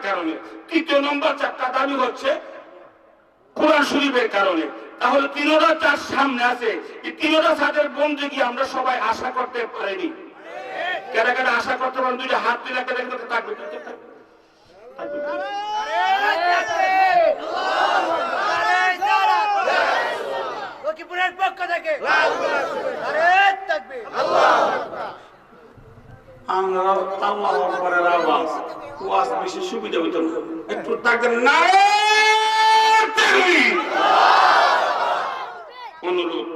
কারণে, তৃতীয় নম্বর চারটা দাবি হচ্ছে কোরআন শরীফের কারণে। তাহলে তিনটা চার সামনে আছে, এই তিনটা চারের বন্দেগী আমরা সবাই আশা করতে পারিনি। কেন কেন আশা করতে পারেন? দুইটা হাত তুলে থাকবে। বেশি সুবিধা হইত না, একটু থাকবেন না। অনুরোধ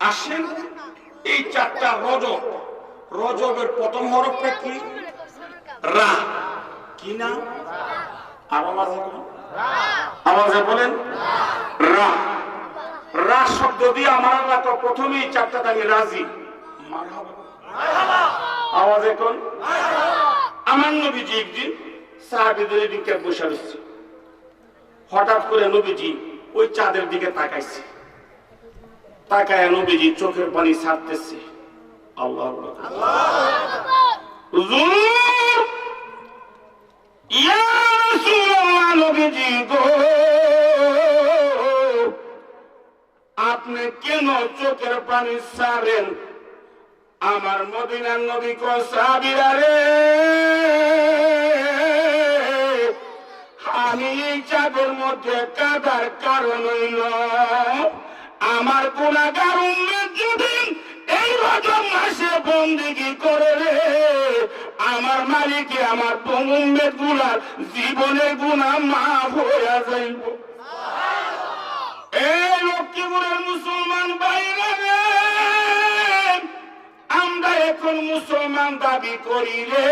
আসেন, এই চারটা রজব, রজবের প্রথম হরফটা কি? রা। কি না? আর আওয়াজে বলেন রা। রা শব্দ দিয়ে আমার আল্লাহ তো প্রথমেই চারটা দাবি রাজি। আওয়াজে কোন? আমার নবীজি একদিন সাহাবীদের দিকে বসে রয়েছে, হঠাৎ করে নবীজি ওই চাঁদের দিকে তাকাইছে, তাকায় নবীজি চোখের পানি ছাড়তেছে। আল্লাহ নবীজি গো, আপনি কেন চোখের পানি ছাড়েন? আমার মদিনার নবী কো সাহাবীরা রে, আমি এই চাঁদের মধ্যে কাঁদার কারণ হইল আমার গুনাহগার উম্মত যদি এই রজব মাসে বন্দেগী করে রে, আমার মালিকে আমার উম্মত গুলার জীবনের গুনাহ মাফ হইয়া যাইব। এই লক্ষ্মীপুরের মুসলমান ভাইরা রে, আমরা এখন মুসলমান দাবি করি রে,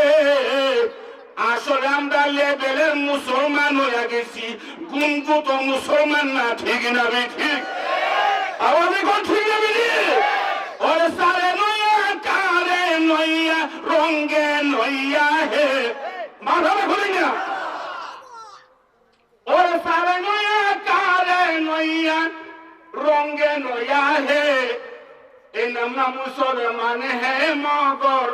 আসলে আমরা লেভেলের মুসলমান হয়ে গেছি, গুণগত মুসলমান না। ঠিক না? ঠিক আওয়াজ এখন ঠিক আছে? ওরে সারে নইয়া কারে নইয়া রঙ্গে নইয়া হে, মাথাটা খুলি না। ওরে সারে নইয়া কারে নইয়া রঙ্গে নইয়া হে, এই নাম না মুসলমান হে মগর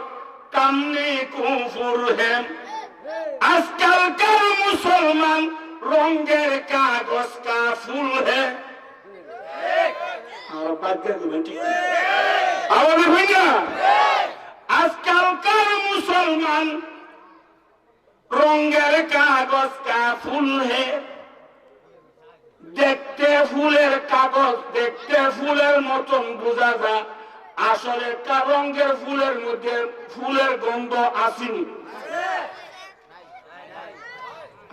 কামনি কুফুর হে। আজকালকার মুসলমান রঙ্গের কাগজ কা ফুল হে। আজকালকার মুসলমান রঙ্গের কাগজ কা ফুল হে। দেখতে ফুলের কাগজ, দেখতে ফুলের মতন বোঝা যায়, আসলে রঙের ফুলের মধ্যে ফুলের গন্ধ আসেনি।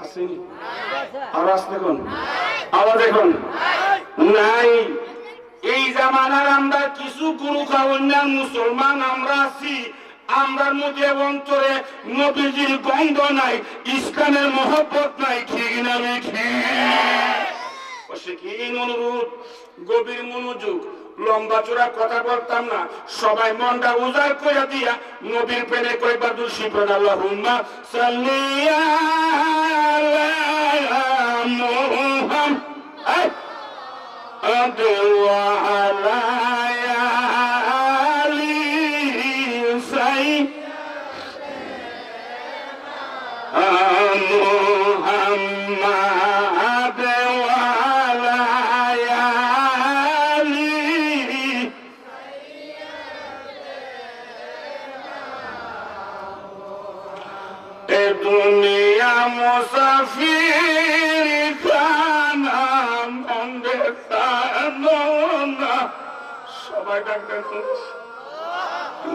আসেনি? আওয়াজ দেখুন, আওয়াজ দেখুন নাই। এই জামানার আমরা কিছু গুরু খাওয়ার মুসলমান আমরা আছি, আমরার মধ্যে অন্তরে নবীজির গন্ধ নাই, ইসলামের মহব্বত নাই। ঠিক না? অনুরোধ, গভীর মনোযোগ, লম্বা চূড়া কথা বলতাম না, সবাই মনটা উজাড় করে দিয়া নবীর প্রেমে কয়েকবার দুরূদ পড়েন। আল্লাহুম্মা সাল্লি আলা মুহাম্মাদ ওয়া আলা আলি সাইয়্যিদিনা মুহাম্মাদ ওয়া আলা আলি এ দুনিয়া মুসাফির খানা মন্দে সানো না। সবাই ডাকতেন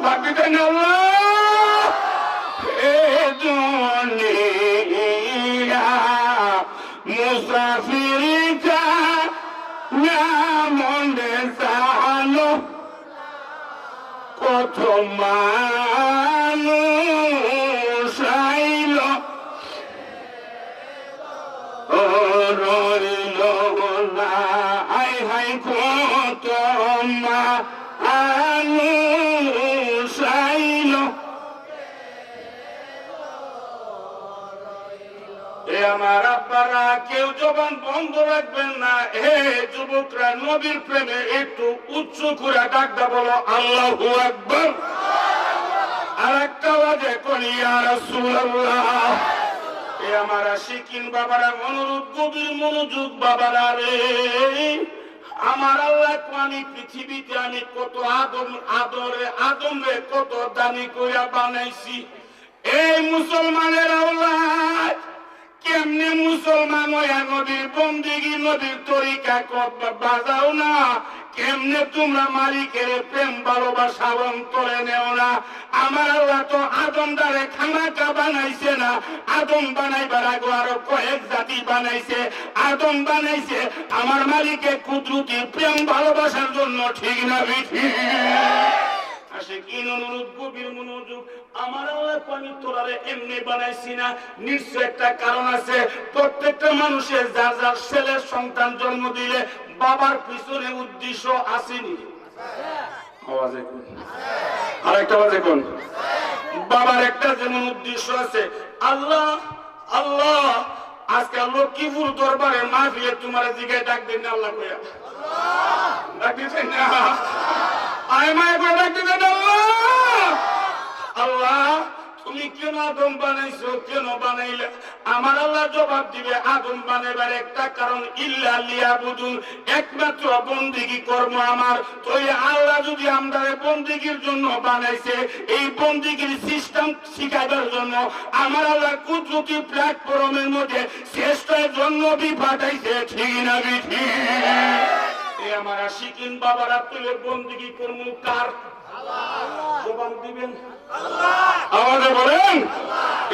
বাকি দেন আল্লাহ। এ দুনিয়া মুসাফির খানা মন্দে সানো, কত মানুষ আইল রইল না, আই হাই কত মানুষ আইল। আমার আব্বারা কেউ জবান বন্ধ রাখবেন না। হে যুবকরা, নবীর প্রেমে একটু উচ্চ করে ডাকটা বলো আল্লাহু আকবার। আর একটা আওয়াজে করি ইয়া রাসূলুল্লাহ। আমার আশিকিন বাবারা অনুরোধ, গভীর মনোযোগ বাবারা রে। আমার আল্লাহ আমি পৃথিবীতে আমি কত আদম রে কত দামি কইরা বানাইছি। এই মুসলমানের আওলাদ কেমনে মুসলমান হইয়া নবীর বন্দেগী নবীর তরিকা বাজাও না, কেমনে তোমরা মালিকের প্রেম ভালোবাসা অন্তরে নেও না। আমার আল্লাহ তো আদম দ্বারে খামাকা বানাইছে না, আদম বানাইবার আগে আরো কয়েক জাতি বানাইছে। আদম বানাইছে আমার মালিকের কুদরতি প্রেম ভালোবাসার জন্য, ঠিক না বেঠি? আমার আল্লাহ আমি তোরারে এমনি বানাইছি না, নিশ্চয় একটা কারণ আছে। প্রত্যেকটা মানুষের যার যার ছেলের সন্তান জন্ম দিলে বাবার পিছনে উদ্দেশ্য আসেনি। আর একটা বাজে কোন বাবার একটা যেমন উদ্দেশ্য আছে। আল্লাহ আল্লাহ আজকাল লক্ষ্মীপুর দরবারে মাহফিলে তোমার জিগায় ডাক দেন না, আল্লাহ কইয়া ডাক দিচ্ছেন না, আয় মায় করে ডাক দিবেন আল্লাহ তুমি কেন আদম বানাইছো, কেন বানাইলে? আমার আল্লাহ জবাব দিবে আদম বানাইবার একটা কারণ, ইল্লা লিয়াবুদুন, একমাত্র বন্দেগী কর্ম আমার। তো আল্লাহ যদি আমরা বন্দেগীর জন্য বানাইছে, এই বন্দেগীর সিস্টেম শিখাইবার জন্য আমার আল্লাহ কুদরতি প্ল্যাটফর্মের মধ্যে শ্রেষ্ঠ জন্য পাঠাইছে, ঠিক না বিঠি? এই আমার আশিকিন বাবারা তুলে বন্দেগী কর্ম কার? জবাব দিবেন আমাদের বলেন।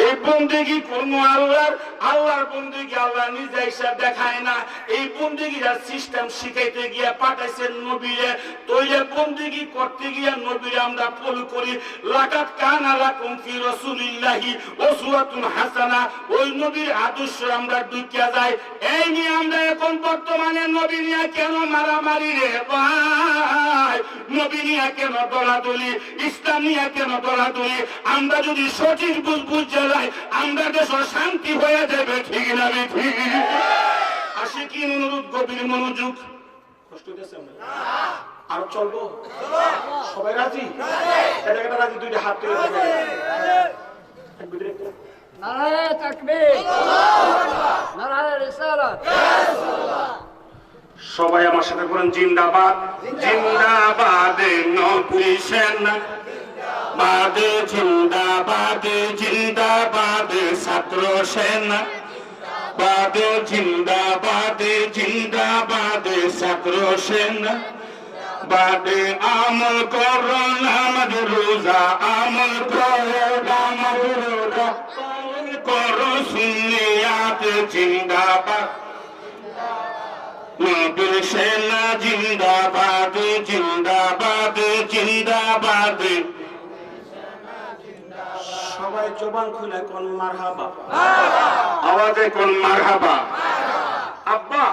এই বন্দেগী কর্ম আল্লাহর, আল্লাহর বন্দেগী আল্লাহ নিজে হিসাব দেখায় না। এই বন্দেগীরা সিস্টেম শিখাইতে গিয়া পাঠাইছেন নবীরে। তৈলে বন্দেগী করতে গিয়া নবীরে আমরা ফলো করি। লাকাত কানা লাকুম ফি রাসূলিল্লাহি উসওয়াতুন হাসানা, ওই নবীর আদর্শ আমরা ঢুকিয়া যাই। এই নিয়ে আমরা এখন বর্তমানে নবী নিয়ে কেন মারামারি রে ভাই, নবী নিয়ে কেন দলাদলি, ইসলাম নিয়ে কেন দলাদলি? আমরা যদি সঠিক বুঝে যাই আমরা দেশ শান্তি হয়ে যাবে, ঠিক না বেঠি? আশিকিন অনুরোধ, গভীর মনোযোগ। কষ্ট হইতেছে আর চলবো? সবাই রাজি? এটা রাজি? দুইটা হাত তুলে নারায়ে তাকবীর, নারায়ে রিসালাত। সবাই আমার সাথে বলেন জিন্দাবাদ, জিন্দাবাদ নবী সেনা, বাদে জিন্দাবাদ, জিন্দাবাদ ছাত্র সেনা, বাদে জিন্দাবাদ, জিন্দাবাদ ছাত্র সেনা, বাদে আমল করো নামাজ রোজা, আমল করো নামাজ রোজা, করো সুন্নিয়াত জিন্দাবাদ, নবী সেনা জিন্দাবাদ, জিন্দাবাদ, জিন্দাবাদ। সবাই জবান খুলে কোন মারহাবা, আওয়াজে কোন মারহাবা। আব্বা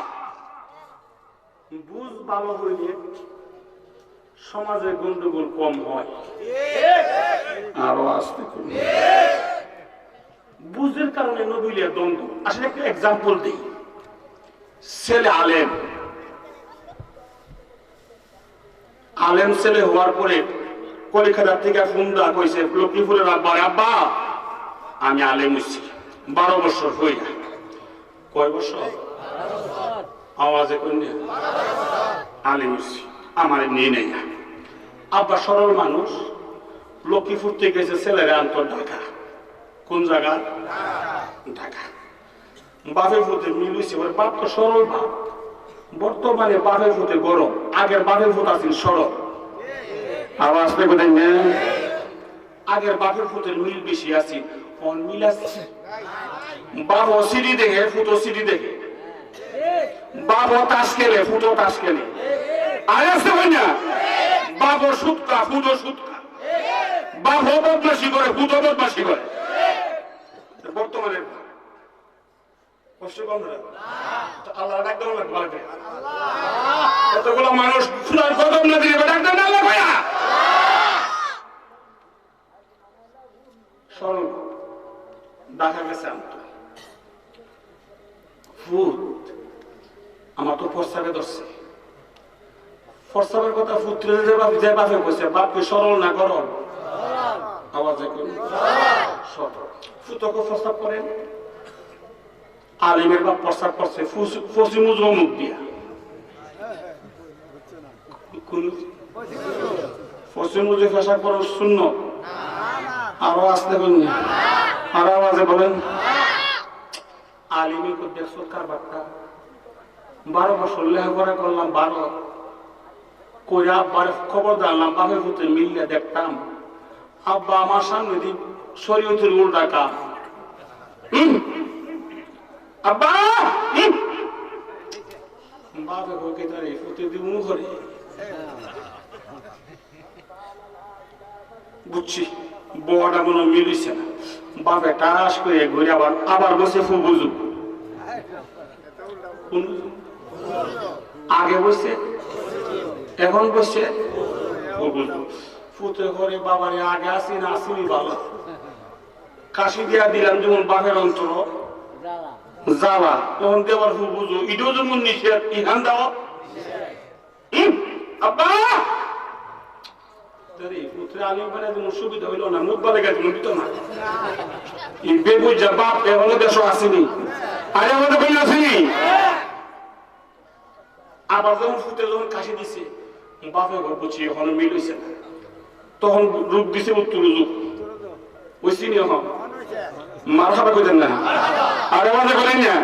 বুঝ ভালো হইলে সমাজে গন্ডগোল কম হয়। আরো আসতে বুঝের কারণে নবীলের দ্বন্দ্ব। আসলে একটা এক্সাম্পল দিই। ছেলে আলেম, আলেম ছেলে হওয়ার পরে কলিকাতার থেকে ফোন দা কইছে লক্ষ্মীপুরের আব্বা, আব্বা আমি আলেম হইছি 12 বছর হই না। কয় বছর? আওয়াজে কোন আলেম হইছি, আমার নিয়ে নেই। আব্বা সরল মানুষ, লক্ষ্মীপুর থেকে গেছে ছেলেরা আন্ত ঢাকা। কোন জায়গা? ঢাকা। বাপের ফুটে মিল হইছে, বাপ তো সরল বাপ। বর্তমানে বাপের ফুটে গরম, আগের বাপের ফুট আছিল সরল। আওয়াজ পেয়ে দেন, আগের বাপের ফুটের মিল বেশি আছে, মিল আছে। বাপ সিঁড়ি দেখে, ফুটো সিঁড়ি দেখে, বাপ তাস খেলে, ফুটো তাস খেলে। আর আসতে হয় না, বাপ সুৎকা, ফুটো সুৎকা, বাপ বদমাসি করে, ফুটো বদমাসি করে। বর্তমানে কষ্ট কম না, আল্লাহ ডাক দেওয়া লাগবে। এতগুলো মানুষ ফুলার কদম না দিয়ে ডাক দেন আল্লাহ ভাইয়া। সরল দেখা গেছে ফুট আমার তো প্রস্তাবে ধরছে। প্রস্তাবের কথা ফুটলে যে বাপে কইছে, বাপকে সরল না গরল? আওয়াজে করি সরল। ফুটকে প্রস্তাব করেন, আলিমের বাপ প্রস্তাব করছে ফসিমুজু মুখ দিয়া ফসিমুজু পেশাব করা শূন্য আরো আসতে বলুন আরো আওয়াজে বলেন আলিমি কো দেখছো কারবারটা 12 বছর লেখাপড়া করলাম 12 কইরা আব্বার খবর দিলাম বাপের পুত্রে মিলিয়ে দেখতাম আব্বা আমার সামনে দি শরীয়তের উল্টা কাম আব্বা বাপে ওকে তারে পুত্রে দি মুখ করে বুঝছি বড়টা মনে মিলিছে না বাপে টাস করে ঘুরে আবার বসে ফু বুঝু আগে বসে এখন বসে ফুতে করে বাবারে আগে আসি না আসিনি ভালো কাশি দিয়া দিলাম যেমন বাপের অন্তর জ্বালা তখন দেওয়ার ফু বুঝু ইটাও যেমন নিষেধ ইহান দাও আব্বা সুবিধা হইল না মুখ বলে গেছে দিত না বেবুজা বাপ এখনো দেশ আসেনি আরে আমাদের বই আসেনি আবার যখন ফুটে যখন কাশি দিছে বাপে ঘর বুঝছি এখন মিল হয়েছে না তখন রূপ দিছে উত্তর যুগ ওই চিনি এখন মার খাবে কইতেন না আরে আমাদের বলেন না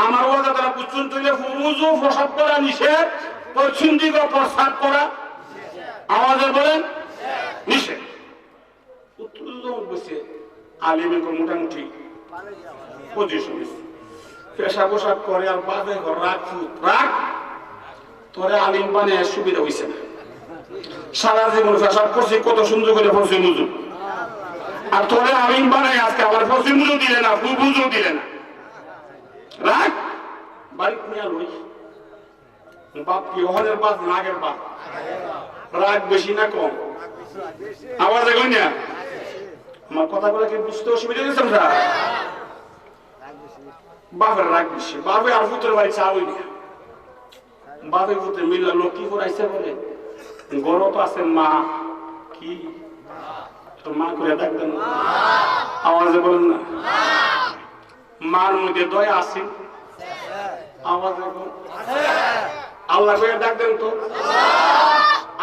আমার ওয়াদা তারা বুঝছুন তুলে ফুরুজু প্রসাদ করা নিষেধ পশ্চিম দিকে প্রসাদ করা আমাদের বলেন নিষেধ উত্তর যখন বসে আলিমের মোটামুটি পজিশন পেশা পোশাক করে আর বাপে ঘর রাখ তোরে আলিম বানিয়ে সুবিধা হয়েছে না সারা জীবন পেশাব করছি কত সুন্দর করে ফসি মুজু আর তোরে আলিম বানায় আজকে আবার ফসি মুজু দিলে না বুঝু দিলে না রাখ বাড়ি নিয়ে লই বাপ কি ওহনের বাপ নাগের বাপ রাগ বেশি না কম আওয়াজ এখন না আমার কথাগুলো কি বুঝতে অসুবিধা হয়েছে আমরা বাপের রাগ বেশি বাপে আর পুত্রের বাড়ি চাওই না বাপের পুত্রে মিললে লোক কি করাইছে বলে গরু তো আছে মা কি তোর মা করে ডাকবেন আওয়াজে বলেন না মার মধ্যে দয়া আছে আওয়াজে আল্লাহ করে ডাকবেন তো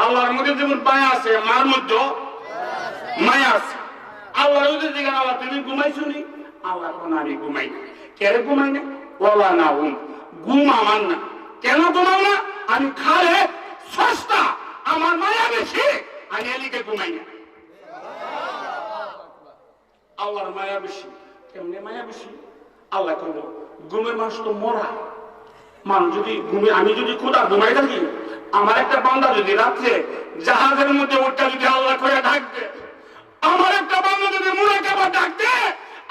আল্লাহর মধ্যে যেমন মায়া আছে মার মধ্যে মায়া আছে আল্লাহর মধ্যে যেখানে আল্লাহ তুমি ঘুমাইছো নি আল্লাহ কোন আমি ঘুমাই না কেন ঘুমাই না ওলা না ঘুম আমার না কেন ঘুমাও না আমি খালে সস্তা আমার মায়া বেশি আমি এলিকে ঘুমাই না আল্লাহর মায়া বেশি কেমনে মায়া বেশি আল্লাহ কইল ঘুমের মানুষ তো মরা মানুষ যদি ঘুমে আমি যদি খোদা ঘুমাই থাকি আমার একটা বান্দা যদি রাত্রে জাহাজের মধ্যে ওটা যদি আল্লাহ করে ডাকবে আমার একটা বান্দা যদি মুরাকাবা ডাকবে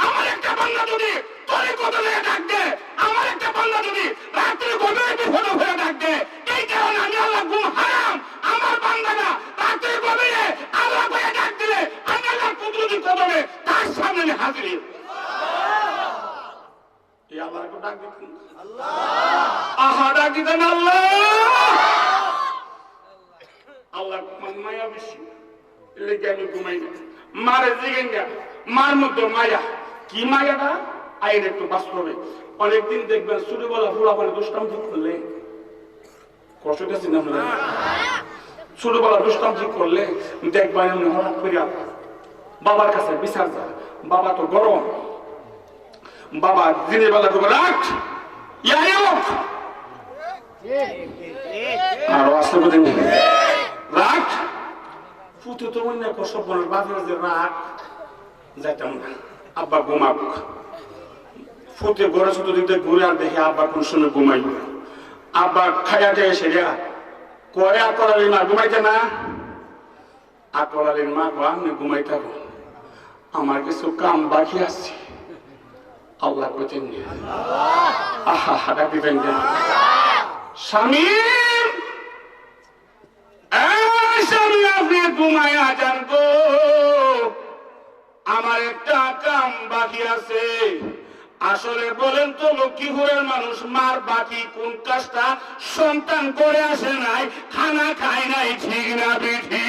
আমার একটা বান্দা যদি তোরে কথা লেগে ডাকবে আমার একটা বান্দা যদি রাত্রে গভীর বিপদ হয়ে ডাকবে এই কারণে আমি আল্লাহ ঘুম হারাম আমার বান্দারা রাত্রে গভীরে আল্লাহ করে ডাক দিলে আমি আল্লাহ কুদরতি কদমে তার সামনে হাজির এই আল্লাহকে ডাক দিতেন আহা ডাক দিতেন আল্লাহ আল্লাহ মায়া বেশি লেগে আমি ঘুমাই না মারে জিগেন মার মধ্যে মায়া কি মায়াটা আইন একটু বাস্তবে অনেকদিন দেখবেন ছোটবেলা ফুলা করে দুষ্টান্তি করলে কষ্ট গেছি না ছোটবেলা দুষ্টান্তি করলে দেখবেন এমনি হঠাৎ করিয়া বাবার কাছে বিচার যায় বাবা তো গরম বাবা দিনের বেলা করে রাখ আরো আসতে বলেন রাখ ফুটে তো অন্য কষ্ট বলার বাপের যে রাখ যাইতাম না আব্বা ঘুমাক ফুটে ঘরে ছোট দিকতে ঘুরে আর দেখে আব্বা কোন সময় ঘুমাই আব্বা খাইয়াতে এসে করে আকলালির মা ঘুমাইতে না আকলালির মা আমি ঘুমাই থাকো আমার কিছু কাম বাকি আছে আল্লাহ কোথেন আহা হাঁটা দিবেন স্বামী স্বামী আপনি ঘুমাইয়া যান গো আমার একটা কাম বাকি আছে আসলে বলেন তো লক্ষ্মীপুরের মানুষ মার বাকি কোন কাজটা সন্তান করে আসে নাই খানা খায় নাই ঠিক না বিঠি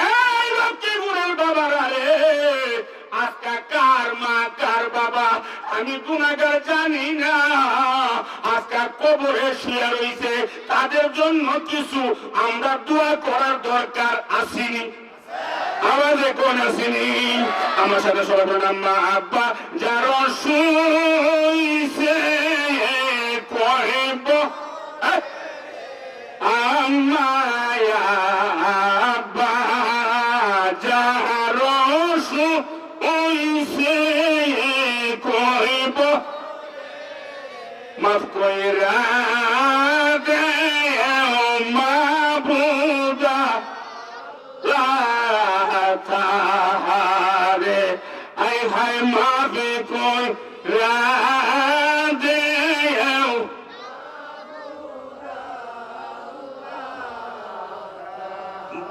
এই লক্ষ্মীপুরের বাবারা রে আজকে কার মা কার বাবা আমি গুনাহগার জানি না, আজকে কবরে শুয়ে রইছে, তাদের জন্য কিছু আমরা দোয়া করার দরকার আসেনি? আওয়াজে কোন আসেনি? আমার সাথে সবাই বলেন মা আব্বা যার শুইছে কহিব আমায় আব্বা যার শুইছে কহিব মাফ কইরা দে মাবুদা তাহারে আই হায় মাফি কইরা দে।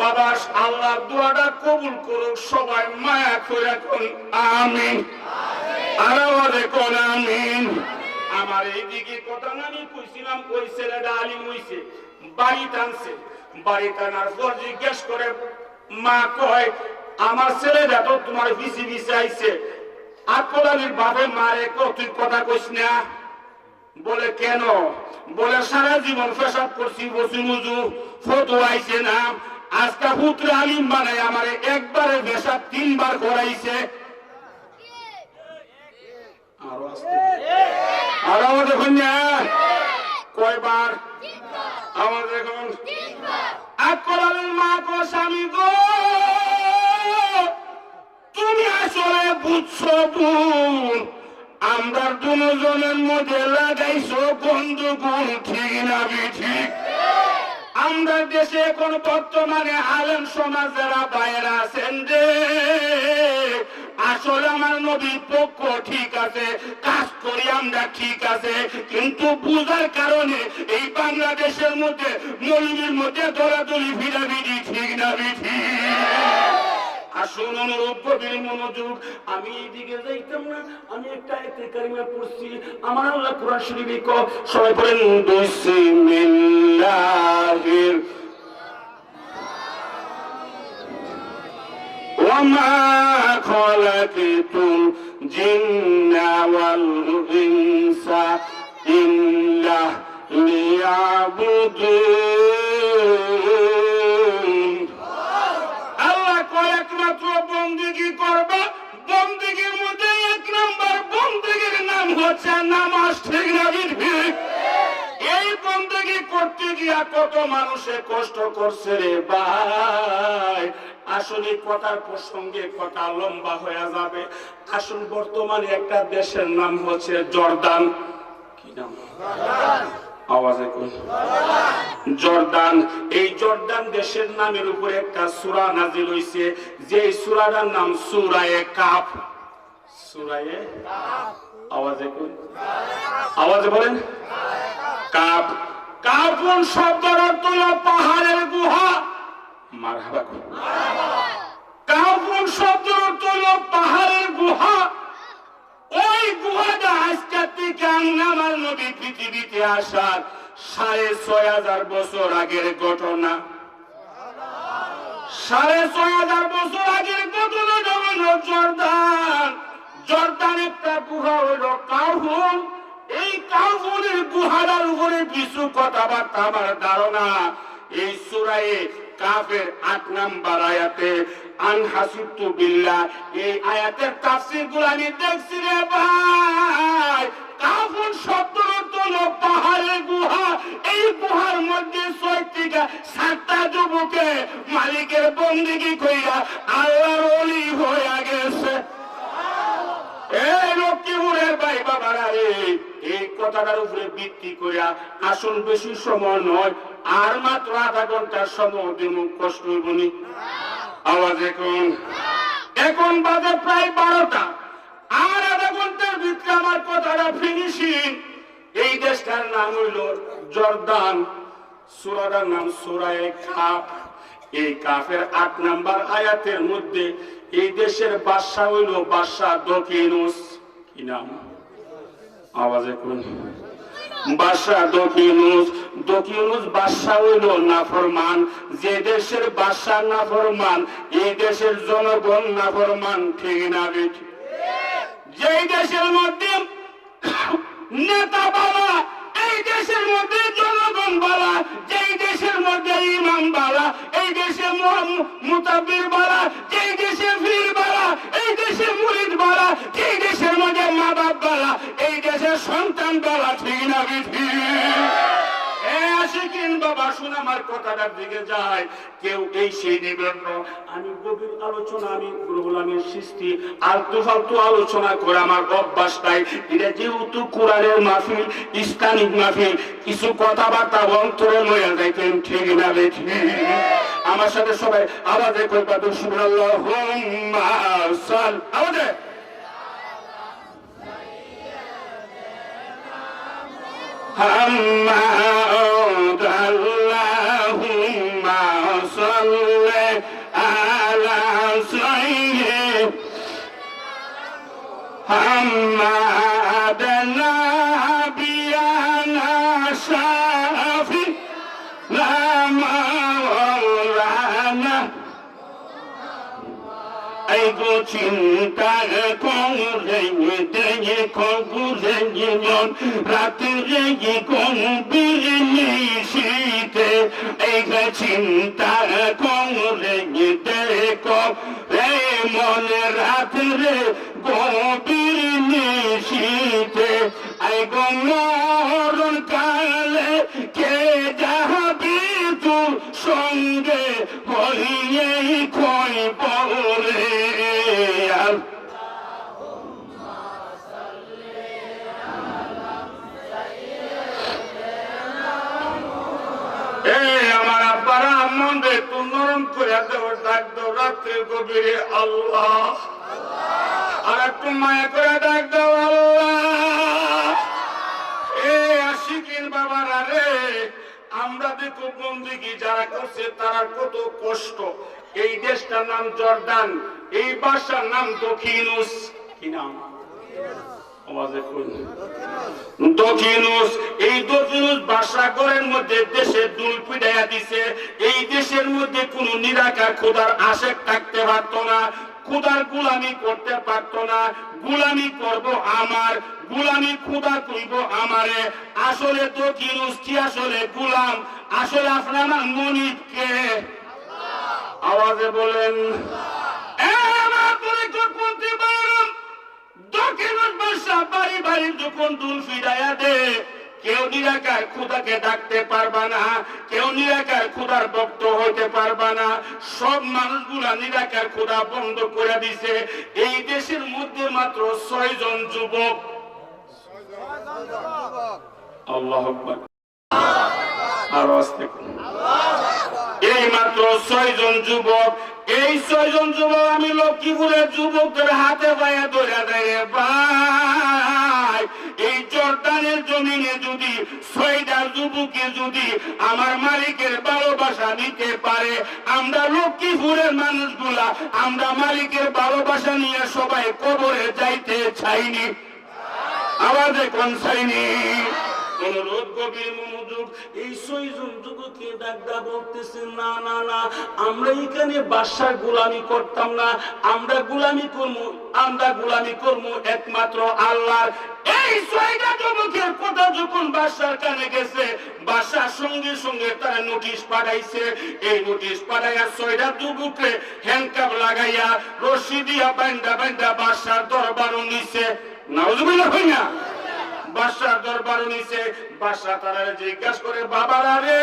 বাবা আল্লাহ দোয়াটা কবুল করুক, সবাই মায়া করে কোন আমিন, আর আওয়াজে কোন আমিন। আমার এইদিকে কথা আমি কইছিলাম, ওই ছেলেটা আলিম হইছে, বাড়ি টানছে, বাড়ি টানার পর জিজ্ঞেস করে মা কয় আমার ছেলেটা তো তোমার বিসি বিসি আইছে, আকল আলীর বাপে মারে তুই কথা কইস না। বলে কেন? বলে সারা জীবন পেশাব করছি, বসি মুজু, ফটো আইছে না, আজকা পুত্র আলিম বানাই আমারে একবারে পেশাব 3 বার করাইছে। আরো আসতে আর আমার দেখুন না কয়বার? আমার দেখুন আকল আলীর মা গো স্বামী গো, তুমি আসলে বুঝছো বোন, আমরা দুজনের মধ্যে লাগাইছো বন্ধুগুণ, ঠিক না ঠিক? আমরা দেশে এখন বর্তমানে আলেম সমাজ যারা বাইরে আছেন রে, আসলে আমার নবীর পক্ষ ঠিক আছে, কাজ করি আমরা ঠিক আছে, কিন্তু বুঝার কারণে এই বাংলাদেশের মধ্যে মৌলবীর মধ্যে দৌড়াদৌড়ি ভিড়াভিড়ি, ঠিক না ঠিক? আসুন অনুরূপ গভীর মনোযোগ, আমি এইদিকে যাইতাম না, আমি একটা আয়াতে কারিমা পড়ছি, আমার আল্লাহ কোরআন শরীফে কয়, সবাই বলেন বিসমিল্লাহির ওয়া মা খালাকতুল জিন্না ওয়াল ইনসা ইল্লা লিয়াবুদুন। একমাত্র বন্দেগী করবা, বন্দেগীর মধ্যে 1 নম্বর বন্দেগীর নাম হচ্ছে নামাজ, ঠিক না ঠিক? এই বন্দেগী করতে গিয়া কত মানুষে কষ্ট করছে রে ভাই। আসলে কথার প্রসঙ্গে কথা লম্বা হয়ে যাবে। আসুন বর্তমানে একটা দেশের নাম হচ্ছে জর্দান। কি নাম? আওয়াজে কই জর্দান। এই জর্দান দেশের নামের উপরে একটা সূরা নাজিল হইছে, যে সূরাটার নাম সূরায়ে কাফ। সূরায়ে কাফ। আওয়াজে কই, আওয়াজে বলেন কাফ। কাফুন শব্দের অর্থ হলো পাহাড়ের গুহা। মারহাবা। কাফুন শব্দের অর্থ হলো পাহাড়ের গুহা। ওই গুহাটা আজকে থেকে আমার নবী পৃথিবীতে আসার 6500 বছর আগের ঘটনা। 6500 বছর আগের ঘটনা হলো জর্দান। জর্দান একটা গুহা হলো কাফুন। এই কাফুনের গুহাটার উপরে কিছু কথাবার্তা আমার ধারণা এই সূরায়ে কাফের 8 নম্বর আয়াতে আনহাসিবতু বিল্লাহ, এই আয়াতের তাফসীর গুলো আমি দেখছি রে ভাই। কাফুন শব্দের অর্থ হলো পাহাড়ের গুহা। এই গুহার মধ্যে 6 থেকে 7টা যুবকে মালিকের বন্দেগী কইরা আল্লাহর ওলি হয়ে গেছে। এই লক্ষ্মীপুরের ভাই বাবারা রে, এই কথাটার উপরে ভিত্তি কইরা আসুন বেশি সময় নয়, আর মাত্র আধা ঘন্টার সময় দিন, কষ্ট হইবনি? আওয়াজ এখন বাজে প্রায় 12টা, আর আধা ঘন্টার ভিতরে আমার কথাটা ফিনিশিং। এই দেশটার নাম হইল জর্দান, সূরাটার নাম সূরায়ে কাফ। এই কাফের 8 নম্বর আয়াতের মধ্যে এই দেশের বাদশা হইল বাদশা দকিনুস। কি নাম? আওয়াজে কোন বাদশা দকিনুস বাদশা হইল নাফরমান। যে দেশের বাদশা নাফরমান, এই দেশের জনগণ নাফরমান। ঠিক না বেঠিক? যেই দেশের মধ্যে নেতা বালা, এই দেশের মধ্যে জনগণ বালা, যেই দেশের মধ্যে ইমাম বালা, এই দেশে মুতাব্বির বালা, যেই দেশে পীর বালা, এই দেশে মুরিদ বালা, যেই দেশের মধ্যে মা বাপ বালা, এই দেশের সন্তান বালা। ঠিক না বেঠিক? আশিকিন বাবা শুন, আমার কথাটার দিকে যায়। কেউ এই সেই দিবেন না। আমি গভীর আলোচনা, আমি গোলামের সৃষ্টি আলতু ফালতু আলোচনা করে আমার অভ্যাস নাই। এটা যেহেতু কোরআনের মাহফিল, ইসলামিক মাহফিল, কিছু কথাবার্তা অন্তরে লইয়া যাইতেন। ঠিক না বেঠিক? আমার সাথে সবাই আওয়াজে কইবা তো সুবহানাল্লাহুম্মা সাল। আওয়াজে حمد اللهم صل على سيدنا محمد نبينا شافي لما مولانا এই গো চিন্তা করে দেয় কবুরে মন রাতে কবুরে নিশিতে। এই গো চিন্তা করে দেখো রে মন রাতে কবুরে নিশিতে। এই গো মরণ কালে কে যাবি তোর সঙ্গে হইয়ে কই বলে। আমার আব্বারা মন্দে তু নরম করে দেও, ডাক দাও রাত্রে গভীরে আল্লাহ। আর একটু মায়া করে ডাক দাও আল্লাহ। আশিকিন বাবারা রে, আমরা দেখো বন্দিগি যারা করছে তারা কত কষ্ট। এই দেশটার নাম জর্দান, এই বাসার নাম দকিনুস। কি নাম? দকিনুস। এই দকিনুস বাসা ঘরের মধ্যে দেশের দুল পিটাইয়া দিছে। এই দেশের মধ্যে কোন নিরাকার খোদার আশেক থাকতে পারতো না, খোদার গুলামি করতে পারতো না। গুলামি করব আমার, গুলামি খোদা কইব আমারে। আসলে দকিনুস কি আসলে গুলাম? আসলে আপনার আমার মনিবকে আওয়াজে বলেন। বাড়ি বাড়ি যখন দুল ফিরাইয়া দে, কেউ নিরাকার খোদাকে ডাকতে পারবা না, কেউ নিরাকার খোদার ভক্ত হইতে পারবা না। সব মানুষগুলা নিরাকার খোদা বন্ধ করে দিছে। এই দেশের মধ্যে মাত্র 6 জন যুবক। আল্লাহু আকবার। আর আস্তে এই মাত্র 6 জন যুবক। এই 6 জন যুবক আমি লক্ষ্মীপুরের যুবকদের হাতে পায়ে ধরে দেয়। ভাই, এই জর্দানের জমিনে যদি 6টা যুবকে যদি আমার মালিকের ভালোবাসা নিতে পারে, আমরা লক্ষ্মীপুরের মানুষগুলা আমরা মালিকের ভালোবাসা নিয়ে সবাই কবরে যাইতে চাইনি। আওয়াজে কোন চাইনি? অনুরোধ গভীর মনোযোগ। এই 6 জন যুবককে ডাকদা বলতেছে, না না না, আমরা এখানে বাদশার গোলামি করতাম না, আমরা গোলামি করবো একমাত্র আল্লাহর। এই 6টা যুবকের কথা যখন বাদশার কানে গেছে, বাদশার সঙ্গে সঙ্গে তারা নোটিশ পাঠাইছে। এই নোটিশ পাঠাইয়া 6টা যুবককে হ্যান্ডকাপ লাগাইয়া রশি দিয়া বান্ধা বান্ধা বাদশার দরবারও নিছে। নাউজুবিল্লাহ হই না? বাদশার দরবারও নিছে। বাদশা তারা জিজ্ঞাসা করে, বাবারা রে,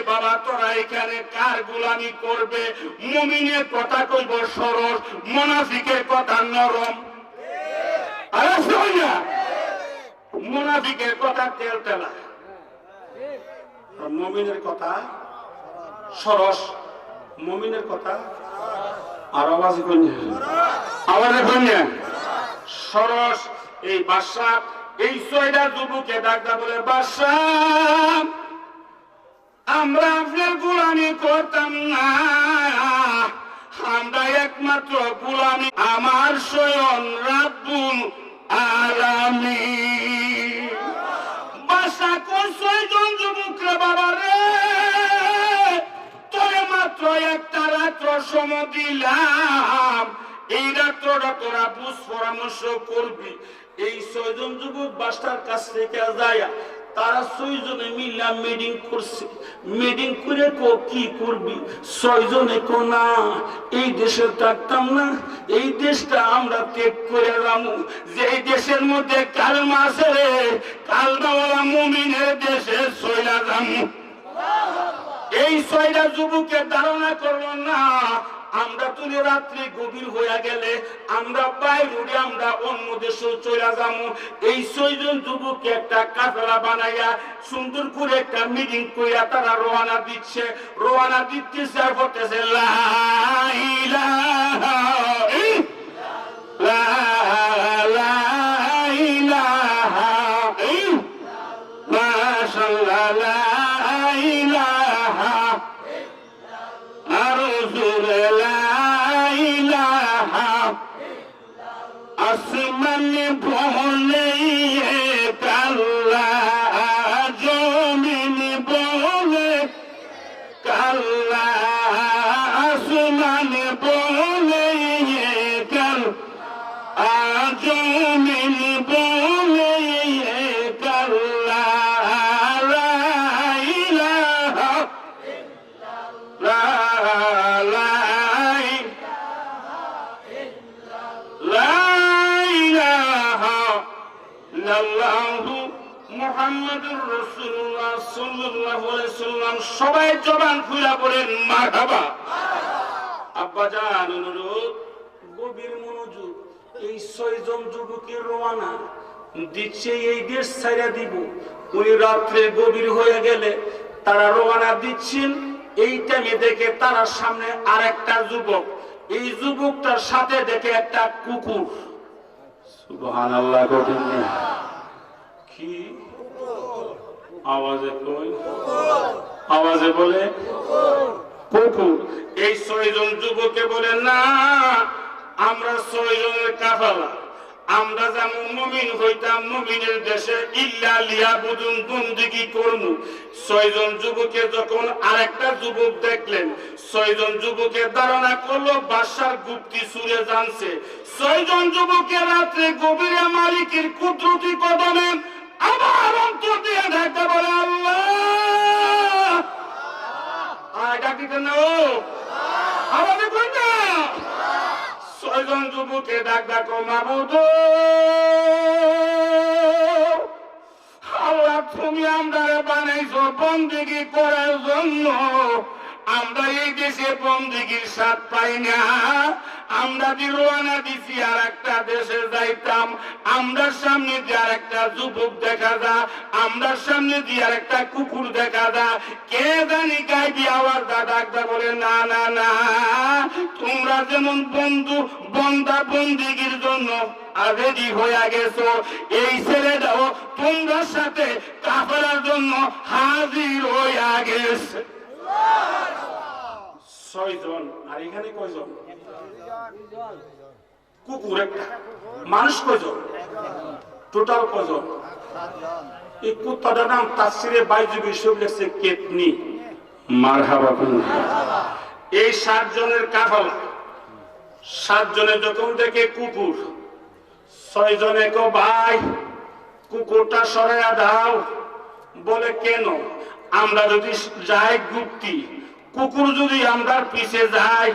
বাবা তোরা এখানে কার গোলামি করবে? মুমিনের কথা কইব সরল, মুনাফিকের কথা নরম। আরে শোন না, মুনাফিকের কথা তেলতেলা, মুমিনের কথা সরস, মুমিনের কথা আর আওয়াজে কইনা, আওয়াজে কইনা সরস। এই বাদশা এই 6টা যুবককে ডাকদা বলে, বাদশা আমরা আপনার গোলামি করতাম না, আমরা একমাত্র গোলামি আমার স্বয়ং রাব্বুল আলামিন ওই 6 জন যুবক রে বাবা রে, তোরে মাত্র একটা রাত্র সময় দিলাম, এই রাত্রটা তোরা বুঝ পরামর্শ করবি। এই 6 জন যুবক বাসার কাছ থেকে যায়, তারা 6 জনে মিলা মিটিং করছে। মিটিং করে কি করবি? 6 জনে কো না, এই দেশে থাকতাম না, এই দেশটা আমরা ত্যাগ করে যাবো। যে দেশের মধ্যে কালমা আছে রে, কালমাওয়ালা মুমিনের দেশে চইলা যাবো। এই 6টা যুবকের ধারণা করলো না, আমরা তুলে রাত্রি গভীর হয়ে গেলে আমরা বাইরে উঠে আমরা অন্য দেশে চলে যাবো। এই 6 জন যুবককে একটা কাফেলা বানাইয়া সুন্দর করে একটা মিটিং কইরা তারা রওনা দিচ্ছে। রওনা দিতেছে আর বলতেছে লা ইলাহা লা ইলাহা মাশাআল্লাহ লা ইলাহা আসমান বলে কাল্লা, জমিন বলে কাল্লা, আসমান বলে কাল্লা, জমিন বলে কাল্লা, লা ইলাহা মুহাম্মাদুর রাসূলুল্লাহ সাল্লাল্লাহু আলাইহি সাল্লাম। সবাই জবান খুলে বলেন মারহাবা। আব্বাজান অনুরোধ, গভীর মনোযোগ। এই 6 জন যুবকের রওনা দিচ্ছে, এই দেশ ছাইরা দিব। উনি রাত্রে গভীর হয়ে গেলে তারা রওনা দিচ্ছেন। এই টাইমে দেখে তার সামনে আরেকটা যুবক, এই যুবকটার সাথে দেখে একটা কুকুর। সুবহানাল্লাহ। কঠিন কি আওয়াজে কই, আওয়াজে বলে কুকুর। এই 6 জন যুবকে বলে না, আমরা 6 জনের কাফেলা, আমরা যেমন মুমিন হইতাম মুমিনের দেশে ইল্লা লিয়াবুদুন বন্দেগী করব। 6 জন যুবকে যখন আরেকটা যুবক দেখলেন, 6 জন যুবকের ধারণা করলো বাদশার গুপ্তি সুরে জানছে। 6 জন যুবকে রাত্রে গভীরে মালিকের কুদরতি কদমে আবার অন্তর দিয়ে ডাকতে বলে আল্লাহ। আর ডাকিতে না, আমাদের কই না। 6 জন যুবকে ডাক ডাকো মাবুদ, আল্লাহ তুমি আমরা বানাইছো বন্দেগী করার জন্য। আমরা এই দেশে বন্দেগীর স্বাদ পাই না। আমরা যে রওনা দিছি আর একটা দেশে যাইতাম, আমরা সামনে দিয়ে আর একটা যুবক দেখা যা, আমরা সামনে দিয়ে আর একটা কুকুর দেখা যা, কে জানি গাইবি আওয়াজ ডাকদা বলে না না না, তোমরা যেমন বন্ধু বন্দা বন্দেগীর জন্য রেডি হয়ে গেছো, এই ছেলেটাও তোমরা সাথে কাফেলার জন্য হাজির হয়ে গেছে। 6 জন। আর এখানে কয়জন? কুকুর একটা, মানুষ কয়জন? টোটাল কয়জন? এই কুত্তাটার নাম তাফসিরে বাইজুবি সব লেখছে কেতনি। মারহাবা। এই 7 জনের কাফেলা, 7 জনে যখন দেখে কুকুর, 6 জনে কো ভাই কুকুরটা সরাইয়া দাও। বলে কেন? আমরা যদি যাই গুপ্তি, কুকুর যদি আমরা পিছে যাই,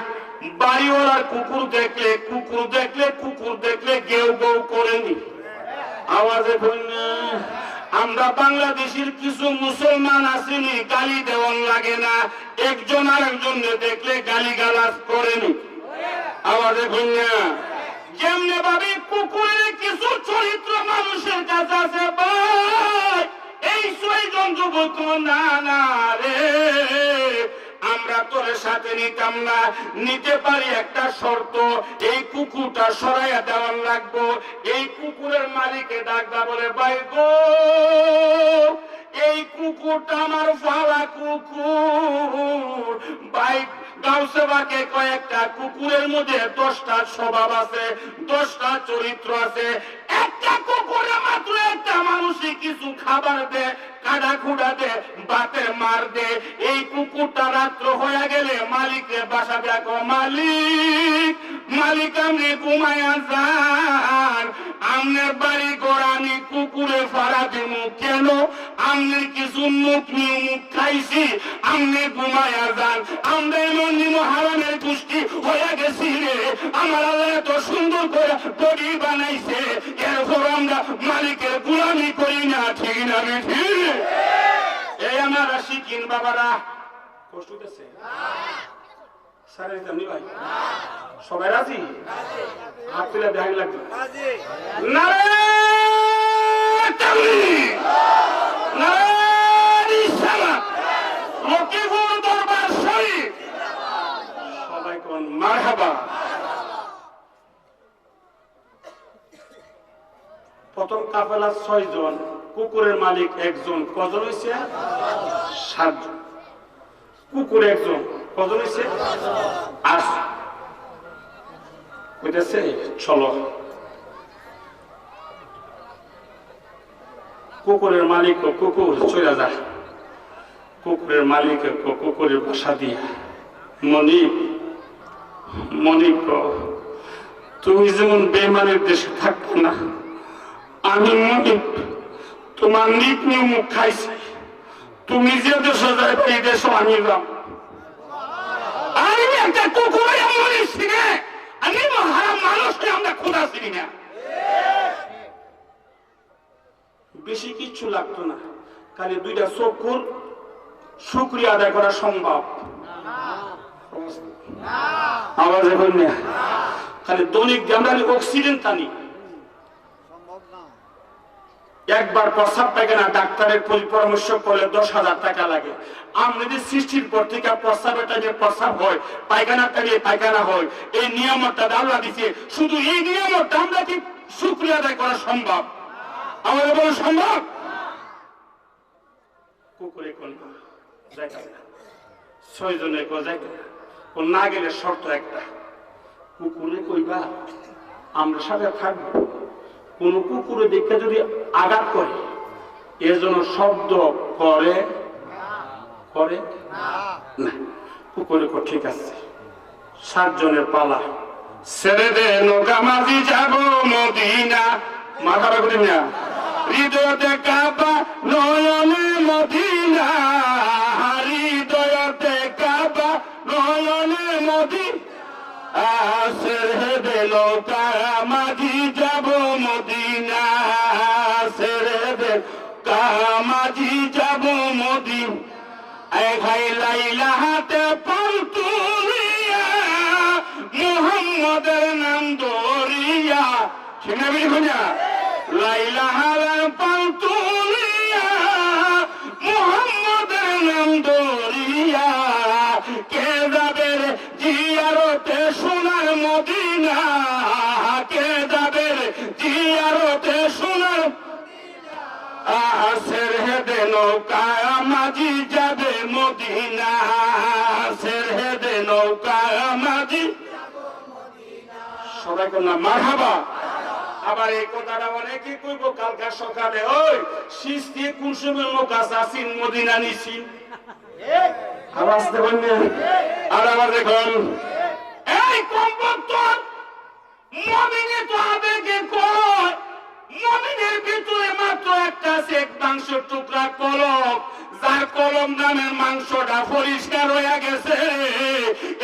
বাড়িওয়ালার কুকুর দেখলে কুকুর দেখলে গেউ গেউ করেনি আওয়াজে বললে। আমরা বাংলাদেশের কিছু মুসলমান আসেনি, গালি দেওয়ান লাগে না, একজন আরেকজন দেখলে গালি গালাজ করেনি আওয়াজে বললে। যেমনি ভাবে কুকুরের কিছু চরিত্র মানুষের কাছে আছে, ভাই এই 6 জন যুবক না না রে, আমরা তোর সাথে নিতাম না, নিতে পারি একটা শর্ত, এই কুকুরটা সরাইয়া দেওয়ার লাগবো। এই কুকুরের মালিকে ডাকদা বলে ভাই গো, এই কুকুরটা আমার ফালা কুকুর। ভাই গাউসেবাকে কয়েকটা কুকুরের মধ্যে 10টা স্বভাব আছে, 10টা চরিত্র আছে। একটা কুকুরে মাত্র একটা মানুষই কিছু খাবার দেয়, কাটা খুঁড়া দে, বাতের মার দে। এই কুকুরটা রাত্র হয়ে গেলে মালিকের বাসা দেখো, মালিক মালিক আপনি ঘুমায়া যান, আমনের বাড়ি ঘর আমি কুকুরে ফাড়া দেবো কেন? আমনের কিছু মুখ খাইছি, আমনে ঘুমায়া যান। আমরা এমন হারামের পুষ্টি হয়ে গেছি রে, আমার আল্লাহ এত সুন্দর করে বডি বানাইছে, এরপর আমরা মালিকের গুলামি করি না, ঠিক না বেঠি? এই আমার শিখিন বাবারা, কষ্ট হইতেছে ভাই? সবাই রাজি? হাত তুলে দেখা লাগবে সবাই কোন মারহাবা। প্রথম কাফেলা 6 জন, কুকুরের মালিক একজন, কজন হয়েছে? 7 জন। কুকুর একজন, কজন হয়েছে? 8। কইতেছে চলো। কুকুরের মালিক কুকুর চলে যায়, কুকুরের মালিক কুকুরের বাসা দিয়া, মনিব মনিব তুমি যেমন বেমানের দেশে থাকতো না, আমি মনিব তোমার নিক নিয়ম খাইছি, তুমি যে দেশে যাইবে এই দেশে আমি যাম। আমি একটা কুকুর আমি হারাম মানুষকে আমরা খোদা চিনি না। বেশি কিচ্ছু লাগতো না, খালি 2টা চক্ষুর শুকরিয়া আদায় করা সম্ভব। আওয়াজ এখন না, খালি দৈনিক আমরা অক্সিজেন টানি। একবার প্রস্রাব পায়খানা ডাক্তারের পরামর্শ করলে 10,000 টাকা লাগে। আমাদের সৃষ্টির পর থেকে প্রস্রাবের টাইমে প্রস্রাব হয়, পায়খানার টাইমে পায়খানা হয়। এই নিয়ামতটা আল্লাহ দিছে, শুধু এই নিয়ামতটা আমরা কি শুকরিয়া আদায় করা সম্ভব? আমাদের বলা সম্ভব? কুকুরে কোন যাইতে না, 6 জনে কো যাইতে না, ও না গেলে শর্ত একটা, কুকুরে কইবা আমরা সাথে থাকবো, কোন কুকুরে দেখে যদি আঘাত করে এর জন্য শব্দ করে করে না, কুকুরে কো ঠিক আছে। 7 জনের পালা, ছেড়ে দে নৌকা মাঝি যাব মদিনা, মাথা রাখুন না, হৃদয়তে কাবা নয়নে মদিনা, হৃদয়তে কাবা নয়নে মদিনা, ছেড়ে দে নৌকা মাঝি যাব মদিনা, ছেড়ে দে কামাজি যাব মদিনা। ভাই লাইলা হাতে পাল তুলিয়া মুহাম্মদের নাম দরিয়া, শুনে বুঝা লাইলা হাতে পাল তুলিয়া মুহাম্মদের নাম দরিয়া, কে যাবে জিয়ারতে সোনার মদিনা, কে যাবে জিয়ারতে সোনার ছেড়ে দে নৌকা মাঝি যাবে মদিনা, ছেড়ে দে নৌকা মাঝি। সবাই কোন মারহাবা। আবার এই কথাটা অনেকে কইব কালকে সকালে, ওই শীষ দিয়ে কোন সময় নৌকা চাষিন মদিনা নিছি, আওয়াজ দেবেন না? আর আবার দেখুন এই কম্পত্তর মমিনে তো আবেগে কয়, মমিনের ভিতরে মাত্র একটা চেক মাংসের টুকরা কলম, যার কলম নামের মাংসটা পরিষ্কার হয়ে গেছে,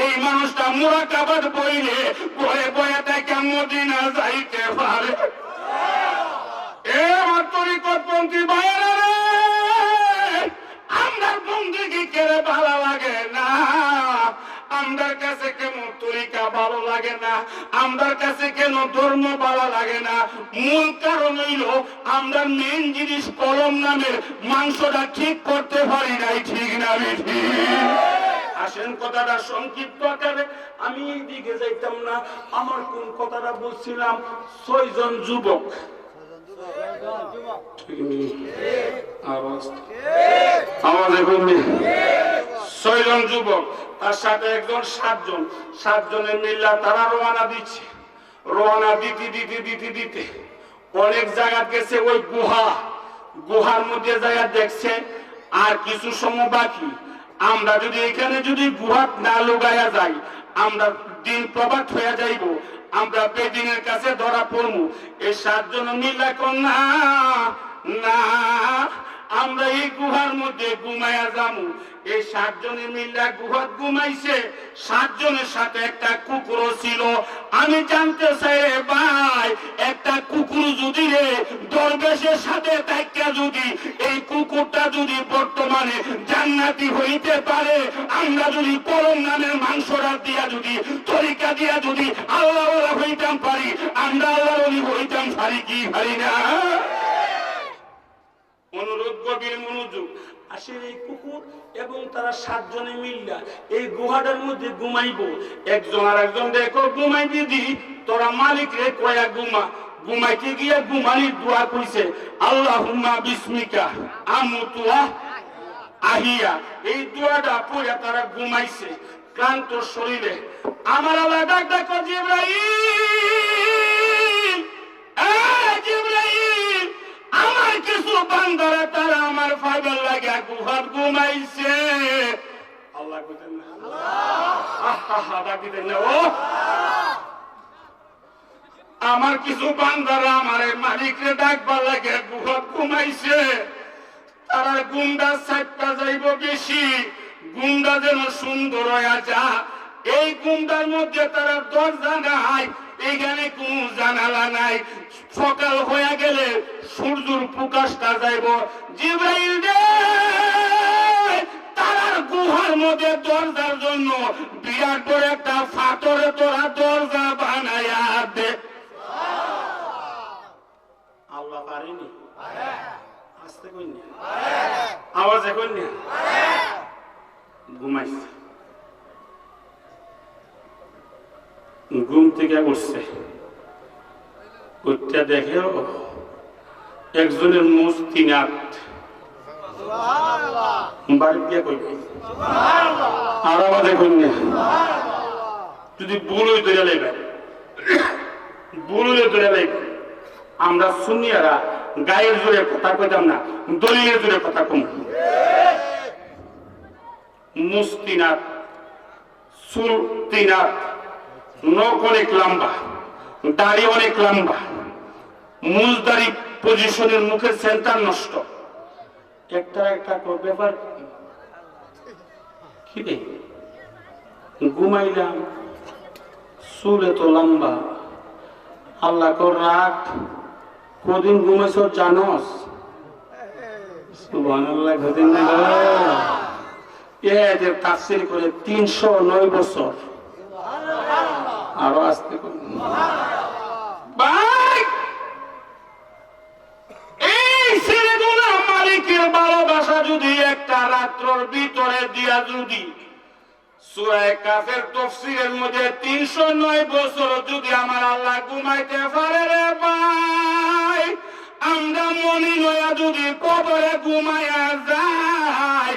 এই মানুষটা মুরাকাবাত বইলে বয়ে বয়ে থেকে মদিনা যাইতে পারে। এ আমার তরিকতপন্থী ভাইয়েরা রে, আমরা বন্দেগী কেড়ে ভালো লাগে না, আমার কাছে কেন তরিকা ভালো লাগে না, আমার কাছে কেন ধর্ম ভালো লাগে না, মূল কারণ হইল আমরা মেন জিনিস কলম নামের মাংসটা ঠিক করতে পারি নাই, ঠিক না বেঠি? আসেন কথাটা সংক্ষিপ্ত আকারে, আমি এই দিকে যাইতাম না। আমার কোন কথাটা বলছিলাম? 6 জন যুবক, আমাদের 6 জন যুবক, তার সাথে একজন 7 জন, 7 জনের মিল্লা তারা রওনা দিচ্ছে। রওনা দিতে দিতে দিতে দিতে অনেক জায়গা গেছে, ওই গুহা গুহার মধ্যে যাইয়া দেখছে আর কিছু সময় বাকি। আমরা যদি এখানে যদি গুহাত না লুগাইয়া যাই, আমরা দিন প্রভাত হয়ে যাইব, আমরা বেদিনের কাছে ধরা পড়বো। এই 7 জন মিলা কন্যা না, আমরা এই গুহার মধ্যে ঘুমাইয়া যাবো। এই 7 জনে মিল্লা গুহাত ঘুমাইছে। 7 জনের সাথে একটা কুকুরও ছিল। আমি জানতে চাই রে ভাই, একটা কুকুর যদি রে দরবেশের সাথে থাকা যদি এই কুকুরটা যদি বর্তমানে জান্নাতি হইতে পারে, আমরা যদি করম নামের মাংসটা দিয়া যদি তরিকা দিয়া যদি আল্লাহ হইতাম পারি, আমরা আল্লাহ হইতাম পারি কি পারি না? অনুরোধ, গভীর মনোযোগ। আসলে এই কুকুর এবং তারা 7 জনে মিল্লা এই গুহাটার মধ্যে ঘুমাইব। একজন আর একজন দেখো ঘুমাইতে দি, তোরা মালিক রে কয়া ঘুমা। ঘুমাইতে গিয়া ঘুমানির দোয়া কইছে, আল্লাহুম্মা বিসমিকা আমুতু আহিয়া। এই দোয়াটা পড়ে তারা ঘুমাইছে ক্লান্ত শরীরে। আমার আল্লাহ ডাক ডাকো, জিবরাইল, জিবরাইল, আমার কিছু বান্দারা তারা আমার ফাইবার লাগে গুহাত ঘুমাইছে। আল্লাহ কইতেন না, আমার কিছু বান্দারা আমার মালিকরে ডাকবার লাগে গুহাত ঘুমাইছে। তারা গুন্ডা 7টা যাইব বেশি, গুন্ডা যেন সুন্দর হয়ে যা। এই গুন্ডার মধ্যে তারা দরজা নাই, এইখানে কোন জানালা নাই। সকাল হয়ে গেলে সূর্যের প্রকাশটা যাইব। জিবরাইল রে, তারার গুহার মধ্যে দরজার জন্য বিরাট বড় একটা ফাটরে তোরা দরজা বানায়া দে। আল্লাহ পারেনি? আসতে কইনি, আওয়াজে কইনি, ঘুমাইছে। ঘুম থেকে উঠছে, উঠতে দেখে একজনের মুখ 3 হাত। বাড়ি গিয়ে কইব আর আওয়াজে কইনি, যদি ভুল হইতে লাগবে, ভুল হইলে ধরে লাগবে। আমরা সুন্নিয়ারা গায়ের জোরে কথা কইতাম না, দলিলের জোরে কথা কম। মুখ 3 হাত, চুল 3 হাত, নখ অনেক লম্বা, দাড়ি অনেক লম্বা, মুজদারি পজিশনের মুখের সেন্টার নষ্ট। একটা ব্যাপার কি রে, ঘুমাইলাম, চুল এত লম্বা, আল্লাহ কর রাত, কদিন ঘুমাইছ জানস? সুবহানাল্লাহ, কদিন এদের তাফসীর করে 309 বছর। আরো আসতে ভাই, এই ছেলেগুলো মালিকের ভালোবাসা যদি একটা রাত্রর ভিতরে দিয়া যদি সূরা কাফের তাফসীরের মধ্যে 309 বছর যদি আমার আল্লাহ ঘুমাইতে পারে রে ভাই, আমরা মনি নয়া যদি কবরে ঘুমাইয়া যাই,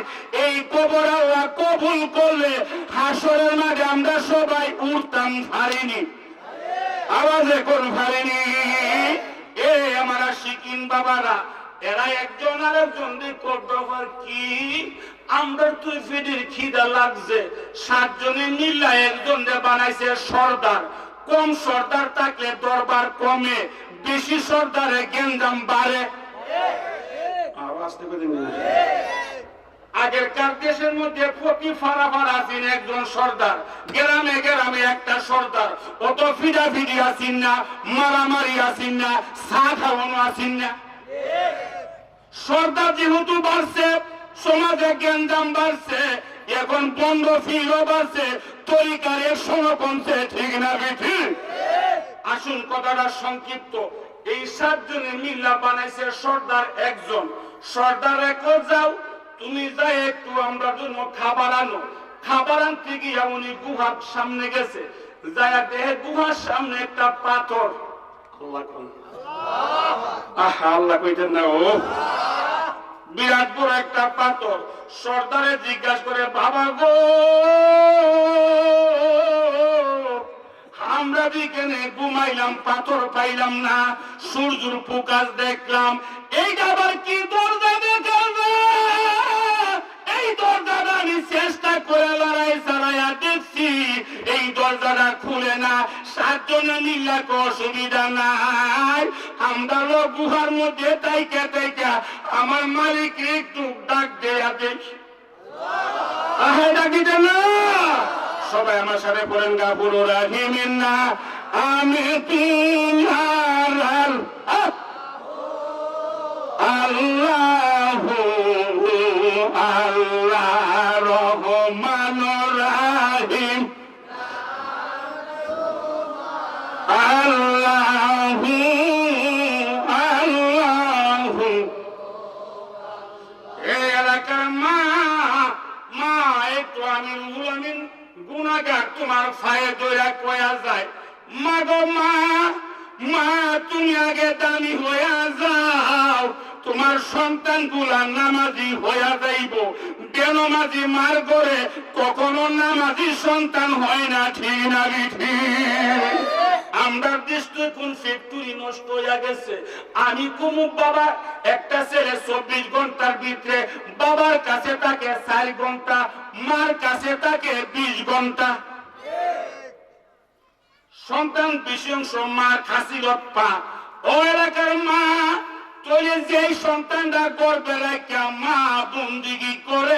এই কবর আল্লাহ কবুল করলে হাসরের মাঠে আমরা সবাই উঠতাম পারিনি। আওয়াজে কোন পারিনি? এ আমার শিকিন বাবারা, এরা একজন আর একজন ব্যাপার কি, আমরা তুই ফিডির খিদা লাগছে, 7 জনে মিল্লা একজন বানাইছে সর্দার। কম সর্দার থাকলে দরবার কমে, বেশি সর্দারে গেন্দাম বাড়ে। আগেরকার দেশের মধ্যে প্রতি ফারাফার আছেন একজন সর্দার, গ্রামে গ্রামে একটা সর্দার। অত ফিডাফিডি আছেন না, মারামারি আছেন না, চা খাওয়ানো আছেন না। সর্দার যেহেতু বাড়ছে, সমাজে গেন্দাম বাড়ছে, এখন বন্ধ ফিরও বাড়ছে, তরিকারে সম কমছে, ঠিক না বেঠি? আসুন কথাটা সংক্ষিপ্ত। এই 7 জনে মিল্লা বানাইছে সর্দার একজন। সর্দার একর যাও, তুমি যাই একটু আমরা জন্য খাবার আনো। খাবার আনতে গিয়ে উনি গুহার সামনে গেছে, যায়া দেহে গুহার সামনে একটা পাথর। আল্লাহ কইতেন না, ও বিরাট বড় একটা পাথর। সর্দারে জিজ্ঞাসা করে, বাবা গো, আমরা বিকেনে ঘুমাইলাম, পাথর পাইলাম না, সূর্যের প্রকাশ দেখলাম। এইটা আবার কি দরজা দেখাবে? এই দরজাটা আমি চেষ্টা করে লড়াই ছাড়াইয়া দেখছি, এই দরজাটা খুলে না। 7 জনে মিললে অসুবিধা নাই। আমরা লোক গুহার মধ্যে তাইকা তাইকা আমার মালিক একটু ডাক দেয়া দেখি। ডাকি দেন না সবাই আমার সাথে পড়েন, গাফুরুর রাহিমিন না আমি তোমার আল্লাহু আল্লাহ রহমানুর রাহিম আল্লাহু আল্লাহু। এই এলাকার মা একটু আমি গুনাহগার, তোমার ফায়ে দইরা কয়া যায়, মা গো মা, তুমি আগে দামি হইয়া যাও, তোমার সন্তান গুলা নামাজি হইয়া যাইব। বেনমাজি মার ঘরে কখনো নামাজি সন্তান হয় না, ঠিক না ঠিক? আমরা দৃষ্টিকোণ ফ্যাক্টরি নষ্ট হইয়া গেছে। আমি কুমুক বাবা, একটা ছেলে 24 ঘন্টার ভিতরে বাবার কাছে থাকে 4 ঘন্টা, মার কাছে থাকে 20 ঘন্টা। সন্তান বিশংশ মার খাসিলত পা। ও এলাকার মা, তোরে যেই সন্তানটা গর্বে রাখা মা বন্দিগি করে,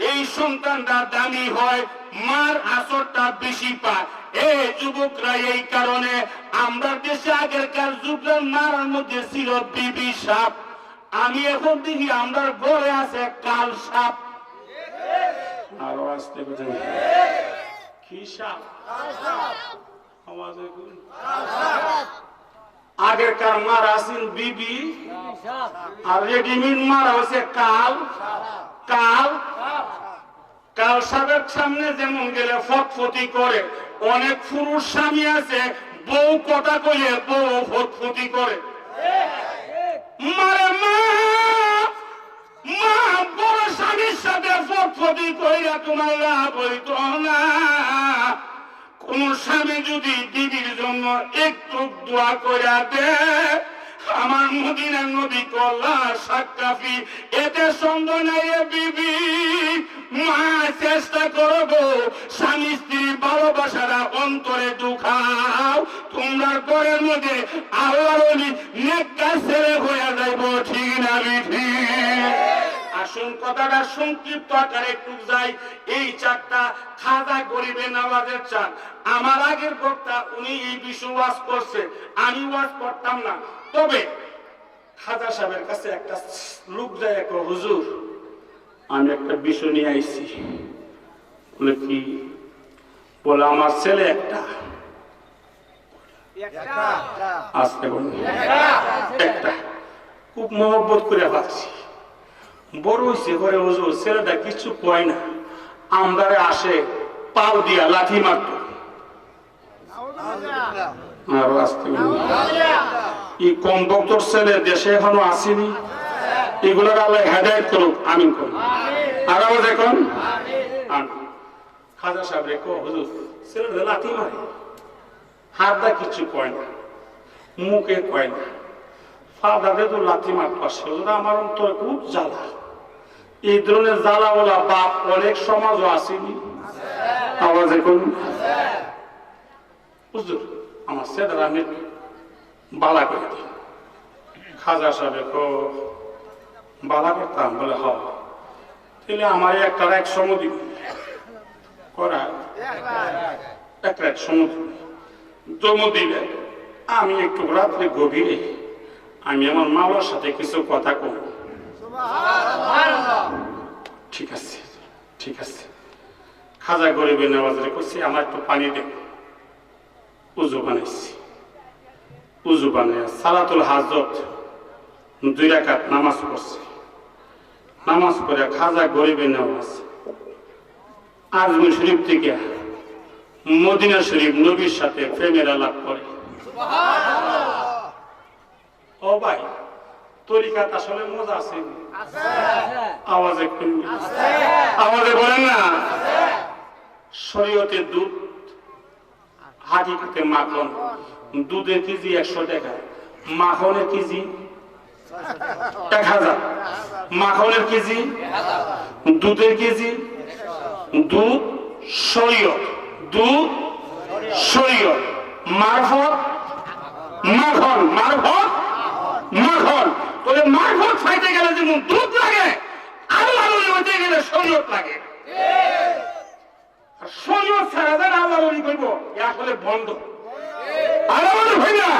এই সন্তানটা দামি হয়, মার আসরটা বেশি পায়। এই যুবকরা এই কারণে আমরা দেশে আগেরকার যুগের মারার মধ্যে ছিল বিবি সাপ। আমি এখন দেখি আমরা ঘরে আছে কাল সাপ। আরো আসতে বুঝেন কি সাপ? আগেরকার মারা আছেন বিবি, আর রেডিমেড মারা হচ্ছে কাল কাল কাল সাপের সামনে যেমন গেলে ফটফটি করে। অনেক পুরুষ স্বামী আছে, বউ কথা কইলে বউ ফটফটি করে। মারে মা, বড় স্বামীর সাথে ফটফটি কইরা তোমার লাভ হইত না। কোন স্বামী যদি দিদির জন্য একটু দোয়া কইরা দে, আমার মদিনার নবী কল্লা সাক্কাফি, এতে সন্দেহ নাই বিবি। মা চেষ্টা করবো স্বামী স্ত্রী ভালোবাসারা অন্তরে ঢুকাও, তোমরা ঘরের মধ্যে আল্লাহর নেককার ছেলে হইয়া যাইব, ঠিক না ঠিক? আসুন কথাটা সংক্ষিপ্ত আকারে একটু যাই। এই চারটা খাজা গরিবে নওয়াজের চান। আমার আগের বক্তা উনি এই বিষয়ে ওয়াজ করছে, আমি ওয়াজ করতাম না। তবে খাজা সাহেবের কাছে একটা লোক যায়, একটা হুজুর আমি একটা বিষয় নিয়ে আইছি। বলে কি? বলে আমার ছেলে একটা আসতে বলে একটা খুব মহব্বত করে ভাবছি, বড় হয়েছে ঘরে হুজুর, ছেলেটা কিছু কয় না, আমদারে আসে পাও দিয়া লাথি মারত। আরো আসতে এই কম বক্তর ছেলে দেশে এখনো আসেনি, এগুলোর আল্লাহ হেদায়েত করুক, আমিন করুন। আর আওয়াজ এখন খাজা সাহেব রে কো হুজুর, ছেলেটা লাথি মারে, হাতটা কিছু কয় না, মুখে কয় না, ফাদারে তো লাথি মার পাশে। আমার অন্তরে খুব জ্বালা। এই ধরনের জ্বালাওয়ালা বাপ অনেক সমাজও আসেনি, আওয়াজ এখন হুজুর আমার ছেলেরা আমি বালা করে দিই। খাজা সাহেব বালা করতাম? বলে হ, তাহলে আমার একটা এক সমুদ্র করা, একটা এক সমুদ্র জমু দিলে আমি একটু রাত্রে গভীরে আমি আমার মাওলার সাথে কিছু কথা কব। ঠিক আছে ঠিক আছে। খাজা গরিবে নেওয়াজে করছি, আমার একটু পানি দেব। উজু বানাইছি, উজু বানাই সালাতুল হাজত 2 রাকাত নামাজ পড়ছি। নামাজ পড়ে খাজা গরিবে নেওয়াজ আজমির শরীফ থেকে মদিনা শরীফ নবীর সাথে প্রেমের আলাপ করে। ও ভাই, তরিকাত আসলে মজা আছে, আওয়াজে আওয়াজে বলেন না। শরীয়তের দুধ হাঁটিতে মাখন, দুধের কেজি 100 টাকা, মাখনের কেজি 1000, মাখনের কেজি, দুধের কেজি, দুধ শরীয়ত, দুধ শরীয়ত, মারফত মাখন, মারফত মাখন। তবে মারফত খাইতে গেলে যেমন দুধ লাগে, আলু আলু হইতে গেলে শরীয়ত লাগে। শরীয়ত ছাড়া যারা আলু আলু করবো এ আসলে বন্ধ, আলু আলু হয় না।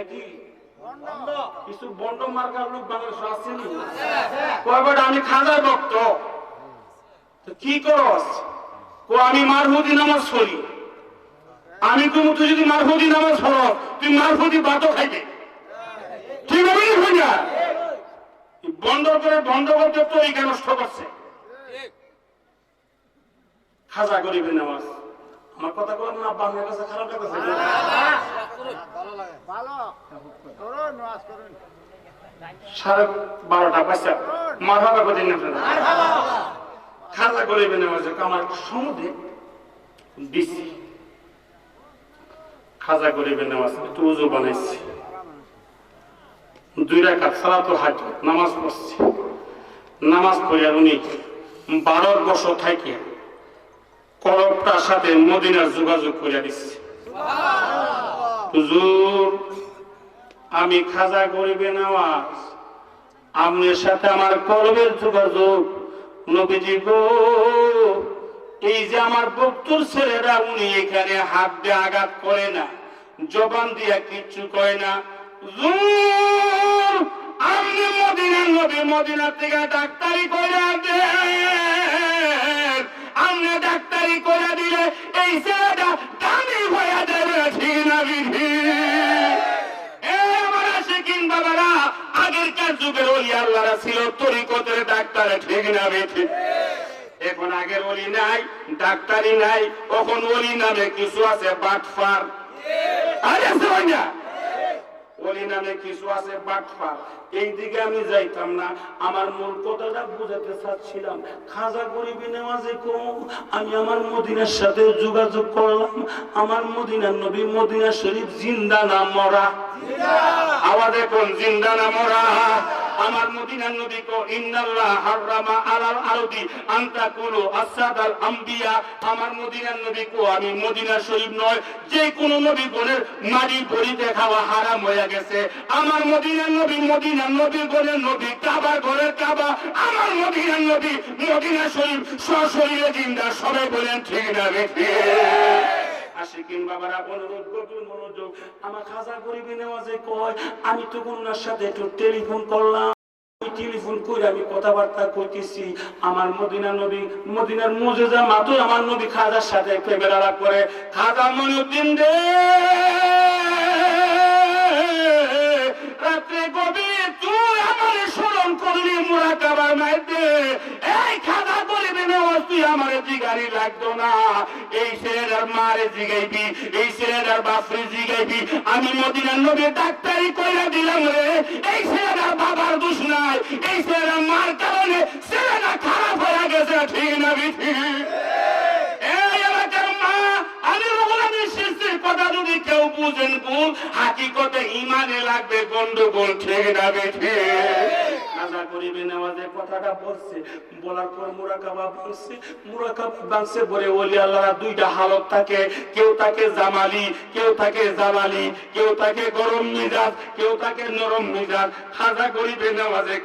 একই কিছু বন্ড মার্কার লোক বাংলাদেশ আসছেনি, কয়বার আমি খাজার ভক্ত, কি করস? আমি মারফতি নামাজ পড়ি। আমি তুমি তুই যদি মারফতি নামাজ পড়ো, তুই মারফতি ভাতও খাইবে, ঠিক হবে না? বন্ধ করে বন্ধ করতে তরিকা নষ্ট করছে। খাজা গরিবের নামাজ, আমার কথা বলেন না, বাংলার কাছে খারাপ লাগছে। 12:30 পয়সা মারহাবা করে দিন আপনারা। খাজা গরিবের নামাজ আমার সমুদ্রে দিছি, খাজা গরিবের নামাজ একটু উজু বানাইছি, 2 রাকাত সালাতুল হাজ নামাজ পড়ছি। নামাজ পড়ে উনি 12 বছর থাকে কলবটার সাথে মদিনার যোগাযোগ করে দিচ্ছে। হুজুর, আমি খাজা গরিবের নামাজ, আপনার সাথে আমার কলবের যোগাযোগ। নবীজি গো, এই যে আমার বক্তুর ছেলেরা, উনি এখানে হাত দিয়ে আঘাত করে না, জবান দিয়া কিচ্ছু কয় না। আপনি মদিনার নবী, মদিনার থেকে ডাক্তারি করে দেন। আপনি ডাক্তারি করে দিলে এই ছেলেটা দামি হয়ে যাবে, ঠিক না বিধি? আমার আশিকিন বাবারা, আগেরকার যুগের ওলি আল্লাহরা ছিল তরিকতের ডাক্তারে, ঠিক না বিধি? এখন আগের ওলি নাই, ডাক্তারি নাই, কখন ওলি নামে কিছু আছে বাটফার। আরে না, ওলি নামে কিছু আছে বাটফার। এই দিকে আমি যাইতাম না, আমার মূল কথাটা বুঝাতে চাচ্ছিলাম। খাজা গরিবি নামাজে কম, আমি আমার মদিনার সাথে যোগাযোগ করলাম। আমার মদিনার নবী, মদিনা শরীফ জিন্দা না মরা? আওয়াজ এখন জিন্দা না মরা? আমার মদিনার নবী কো ইন্নাল্লাহ হারামা আলাল আরদি আনতা কুলু আসাদাল আম্বিয়া। আমার মদিনার নবী কো আমি মদিনা শরীফ নয়, যে কোন নবী গণের মাটি ভরিতে খাওয়া হারাম হয়ে গেছে। আমার মদিনার নবী, মদিনার নবী গণের নবী, কাবা ঘরের কাবা। আমার মদিনার নবী, মদিনা শরীফ সশরীরে জিন্দা। সবাই বলেন ঠিক না বেঠি? আশিকিন বাবারা, অনুরোধ গভীর মনোযোগ। আমার খাজা গরিবি নামাজে কয়, আমি তো ওনার সাথে একটু টেলিফোন করলাম। টেলিফোন করে আমি কথাবার্তা করতেছি। আমার মদিনা নবী, মদিনার মুজিজা মাত্র আমার নবী খাজার সাথে প্রেমের আলাপ করে। খাজা মনিউদ্দিন রে, রাত্রে গভীর তুই আমার স্মরণ করলি মুরাকাবার মাইতে। এই খাজা গরিবি নামাজ তুই আমার জিগারি লাগতো না। এই ছেলেটার মারে জিগাইবি, এই ছেলেটার বাপরে জিগাইবি। আমি মদিনার নবী ডাক্তারি কইরা দিলাম রে। এই ছেলেটার বাবার দোষ নাই, এই ছেলেটার মার কারণে ছেলেটা খারাপ হয়ে গেছে, ঠিক না বিধি? এই এলাকার মা, আমি রঘুরামের শিষ্যের কথা যদি কেউ বুঝেন ভুল, হাকিকতে ইমানে লাগবে গন্ডগোল, ঠিক না বিধি? খাজা গরিবি নামাজে কথাটা বলছে, বলার পর মুরাকাবা ভাঙছে। মুরাকাবা ভাঙছে বলে ওলি আল্লাহরা দুইটা হালত থাকে, কেউ থাকে জামালি, কেউ থাকে জালালি, কেউ থাকে গরম মিজাজ, কেউ থাকে নরম মিজাজ। খাজা গরিবি নামাজে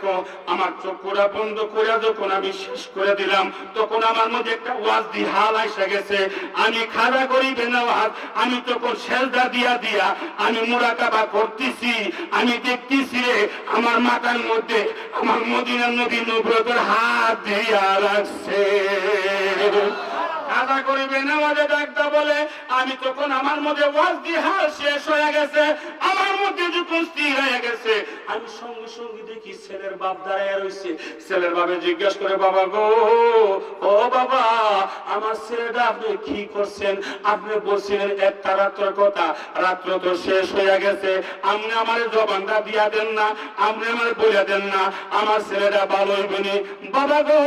আমার চক্ষুরা বন্ধ করে যখন আমি শেষ করে দিলাম, তখন আমার মধ্যে একটা ওয়াজদি হাল এসে গেছে। আমি খাজা গরিবি নামাজ, আমি তখন সেজদা দিয়া দিয়া আমি মুরাকাবা করতেছি। আমি দেখতেছি রে, আমার মাথার মধ্যে আমার মদিনার নবী নবুয়তের হাত দিয়া রাখছে। খাজা গরিবি নামাজে ডাকতে বলে, আমি তখন আমার মধ্যে ওয়াজদি হাল শেষ হয়ে গেছে, আমার মধ্যে যখন স্থির হয়ে গেছে, আমি সঙ্গে সঙ্গে দেখি ছেলের বাপ দাঁড়ায় রয়েছে। ছেলের বাবা জিজ্ঞাসা করে, বাবা গো, ও বাবা, আমার ছেলেটা আপনি কি করছেন? আপনি বলছিলেন একটা রাত্রের কথা, রাত্র তো শেষ হয়ে গেছে, আপনি আমার জবানটা দিয়া দেন না, আপনি আমার বলে দেন না, আমার ছেলেটা ভালো হইবে নি। বাবা গো,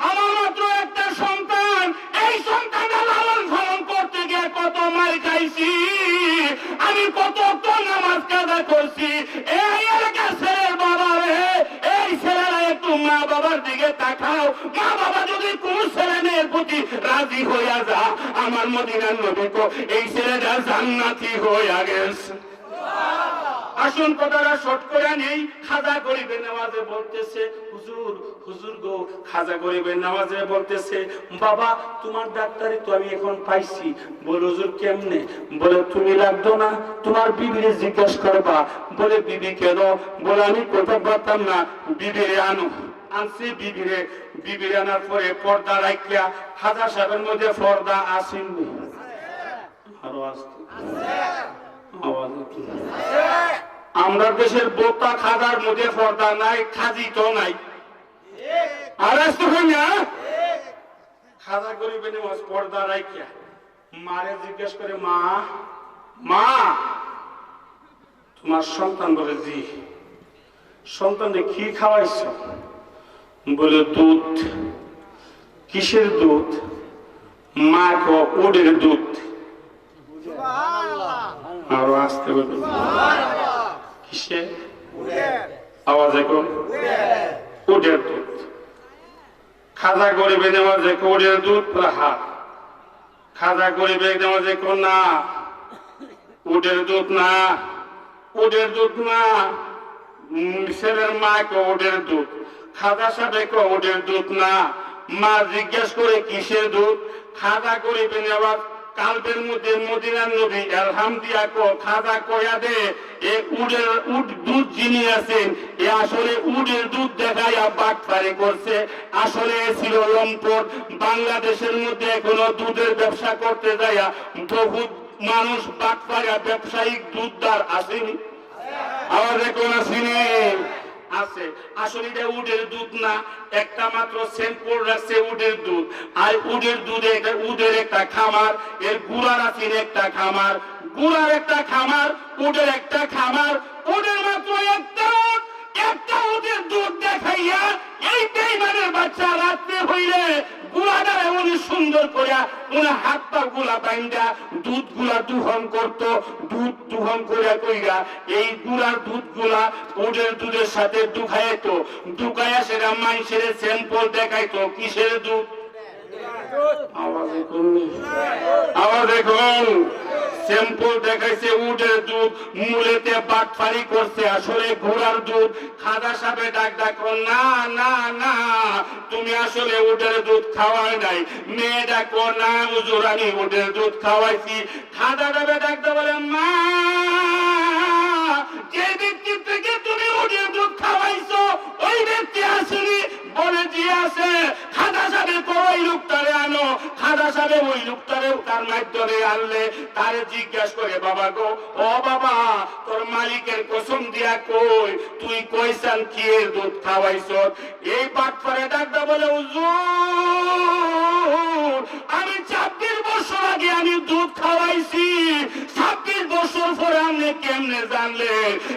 আমার মাত্র একটা সন্তান, এই সন্তানটা লালন পালন করতে গিয়ে কত মার খাইছি, আমি কত নামাজ কাজা করছি। এই এলাকার ছেলের বাবা রে, এই ছেলেরা একটু মা বাবার দিকে তাকাও। মা বাবা যদি কোন ছেলে মেয়ের প্রতি রাজি হইয়া যা, আমার মদিনার নবী কো এই ছেলেটা জান্নাতি হইয়া গেছে। আসুন কথাটা শর্ট করে নেই। খাজা গরিবের নামাজে বলতেছে, হুজুর হুজুর গো, খাজা গরিবের নামাজে বলতেছে, বাবা তোমার ডাক্তারি তো আমি এখন পাইছি। বলে হুজুর কেমনে? বলে তুমি লাগতো না, তোমার বিবিরে জিজ্ঞেস করবা। বলে বিবি কেন? বলে আমি কোথাও পারতাম না, বিবিরে আনো। আনছি বিবিরে আনার পরে পর্দা রাখিয়া, খাজা সাহেবের মধ্যে পর্দা আসেননি, আরো আসতে আমরা দেশের বোতা খাজার মধ্যে পর্দা নাই, খাজি তো নাই। আর খাজা গরিবে নামাজ পর্দা রাখিয়া মারে জিজ্ঞেস করে, মা মা তোমার সন্তান? বলে জি। সন্তানকে কি খাওয়াইছ? বলে দুধ। কিসের দুধ? মা কো ওডের দুধ। আরো আসতে বলবে, কিসে? আওয়াজ এখন উটের দুধ। খাজা গরিবে নামাজে উটের দুধ। হাত খাজা গরিবে নামাজে না, উটের দুধ না, উটের দুধ না। ছেলের মা কো উটের দুধ, খাজা সাহেব কো উটের দুধ না। মা জিজ্ঞেস করে কিসের দুধ? খাজা গরিবে নামাজ কালবের মধ্যে মদিনার নবী এলহাম দিয়া কো খাজা কয়া দে, এ উটের দুধ যিনি আছেন এ আসলে উটের দুধ দেখাইয়া বাটপারি করছে। আসলে ছিল লম্পট। বাংলাদেশের মধ্যে এখনো দুধের ব্যবসা করতে যাইয়া বহু মানুষ বাটপাড়া ব্যবসায়িক দুধদার আসেনি। আবার এখন আসেনি, আছে। আসলে এটা উটের দুধ না, একটা মাত্র স্যাম্পল রাখছে উটের দুধ। আর উটের দুধে উটের একটা খামার, এর গুড়ার আছে একটা খামার, গুড়ার একটা খামার, উটের একটা খামার, উটের মাত্র একটা উটের দুধ দেখাইয়া এই বেঈমানের বাচ্চা রাত্রে হইলে গুড়াটারে উনি সুন্দর করিয়া উনি হাত পা গুলা বাইন্দা দুধ গুলা দুহন করতো। দুধ দুহন করিয়া কইরা এই গুড়ার দুধ গুলা উটের দুধের সাথে দুখাইতো, দুখাইয়া সেটা মানুষের স্যাম্পল দেখাইতো। কিসের দুধ? আওয়াজ এখন স্যাম্পল দেখাইছে উটের দুধ, মূলেতে বাটপারি করছে আসলে ঘোড়ার দুধ। খাজা সাহেব ডাক না না না, তুমি আসলে উটের দুধ খাওয়াই নাই। মেয়ে ডাকো না হুজুর আমি উটের দুধ খাওয়াইছি। খাজা সাহেব ডাকতে বলে, মা যে ব্যক্তি থেকে তুমি উটের দুধ খাওয়াইছো ওই ব্যক্তি আসেনি? বলে জি আছে। খাজা সাহেব ওই লোকটারে আনো। খাজা সাহেব ওই লোকটারে তার মাধ্যমে আনলে, তারে জিজ্ঞেস করে, বাবা গো, ও বাবা তোর মালিকের কসম দিয়া কই তুই কইসান কি এর দুধ খাওয়াইছ? এই বাটপারে ডাকটা বলে, হুজুর আমি 26 বছর আগে আমি দুধ খাওয়াইছি। 26 বছর পরে আপনি কেমনে জানলে?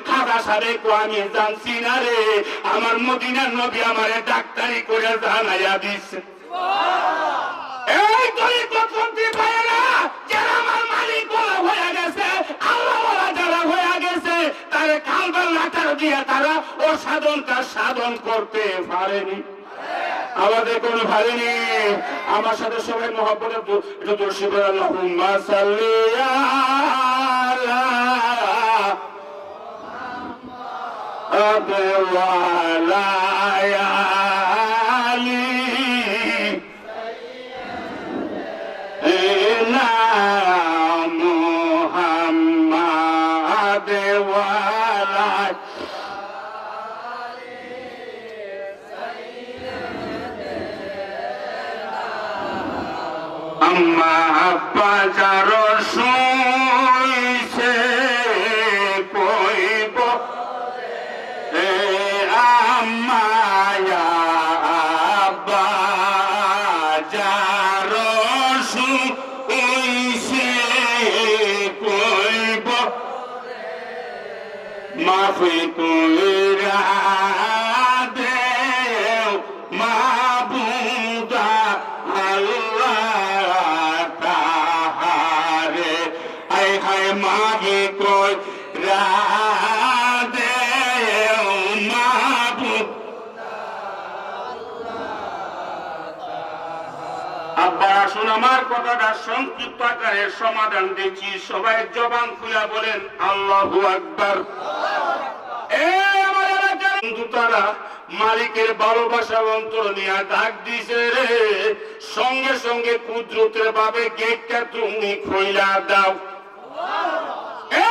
খাজা সাহেব কো আমি জানছি না রে, আমার মদিনার নবী আমারে ডাক্তারি করে জানাইয়া দিছে। এই তরিকতপন্থী ভাইয়েরা যারা আমার মালিক বলা হয়ে গেছে, আল্লাহ বলা যারা হয়ে গেছে, তারা কালবার লাটার দিয়ে তারা ও সাধনটা সাধন করতে পারেনি। আমাদের কোন পারেনি। আমার সাথে সবাই মহব্বতে একটু দর্শী করে আল্লাহুম্মা সাল্লি আলা আবওয়ালা আম্মা আব্বা যার শুইছে কইব এ আম্মা আব্বা যার শুইছে কইব মাফি কইরা দেও মাবুদা আল্লাহ তাহারে কথাটা সংক্ষিপ্ত আকারে সমাধান দিচ্ছি, সবাই জবান খুলে বলেন আল্লাহু আকবার। আমার এলাকার বন্ধু তারা মালিকের ভালোবাসা অন্তর নিয়ে ডাক দিছে রে, সঙ্গে সঙ্গে কুদরতের ভাবে গেটটা তুমি খুইলা দাও।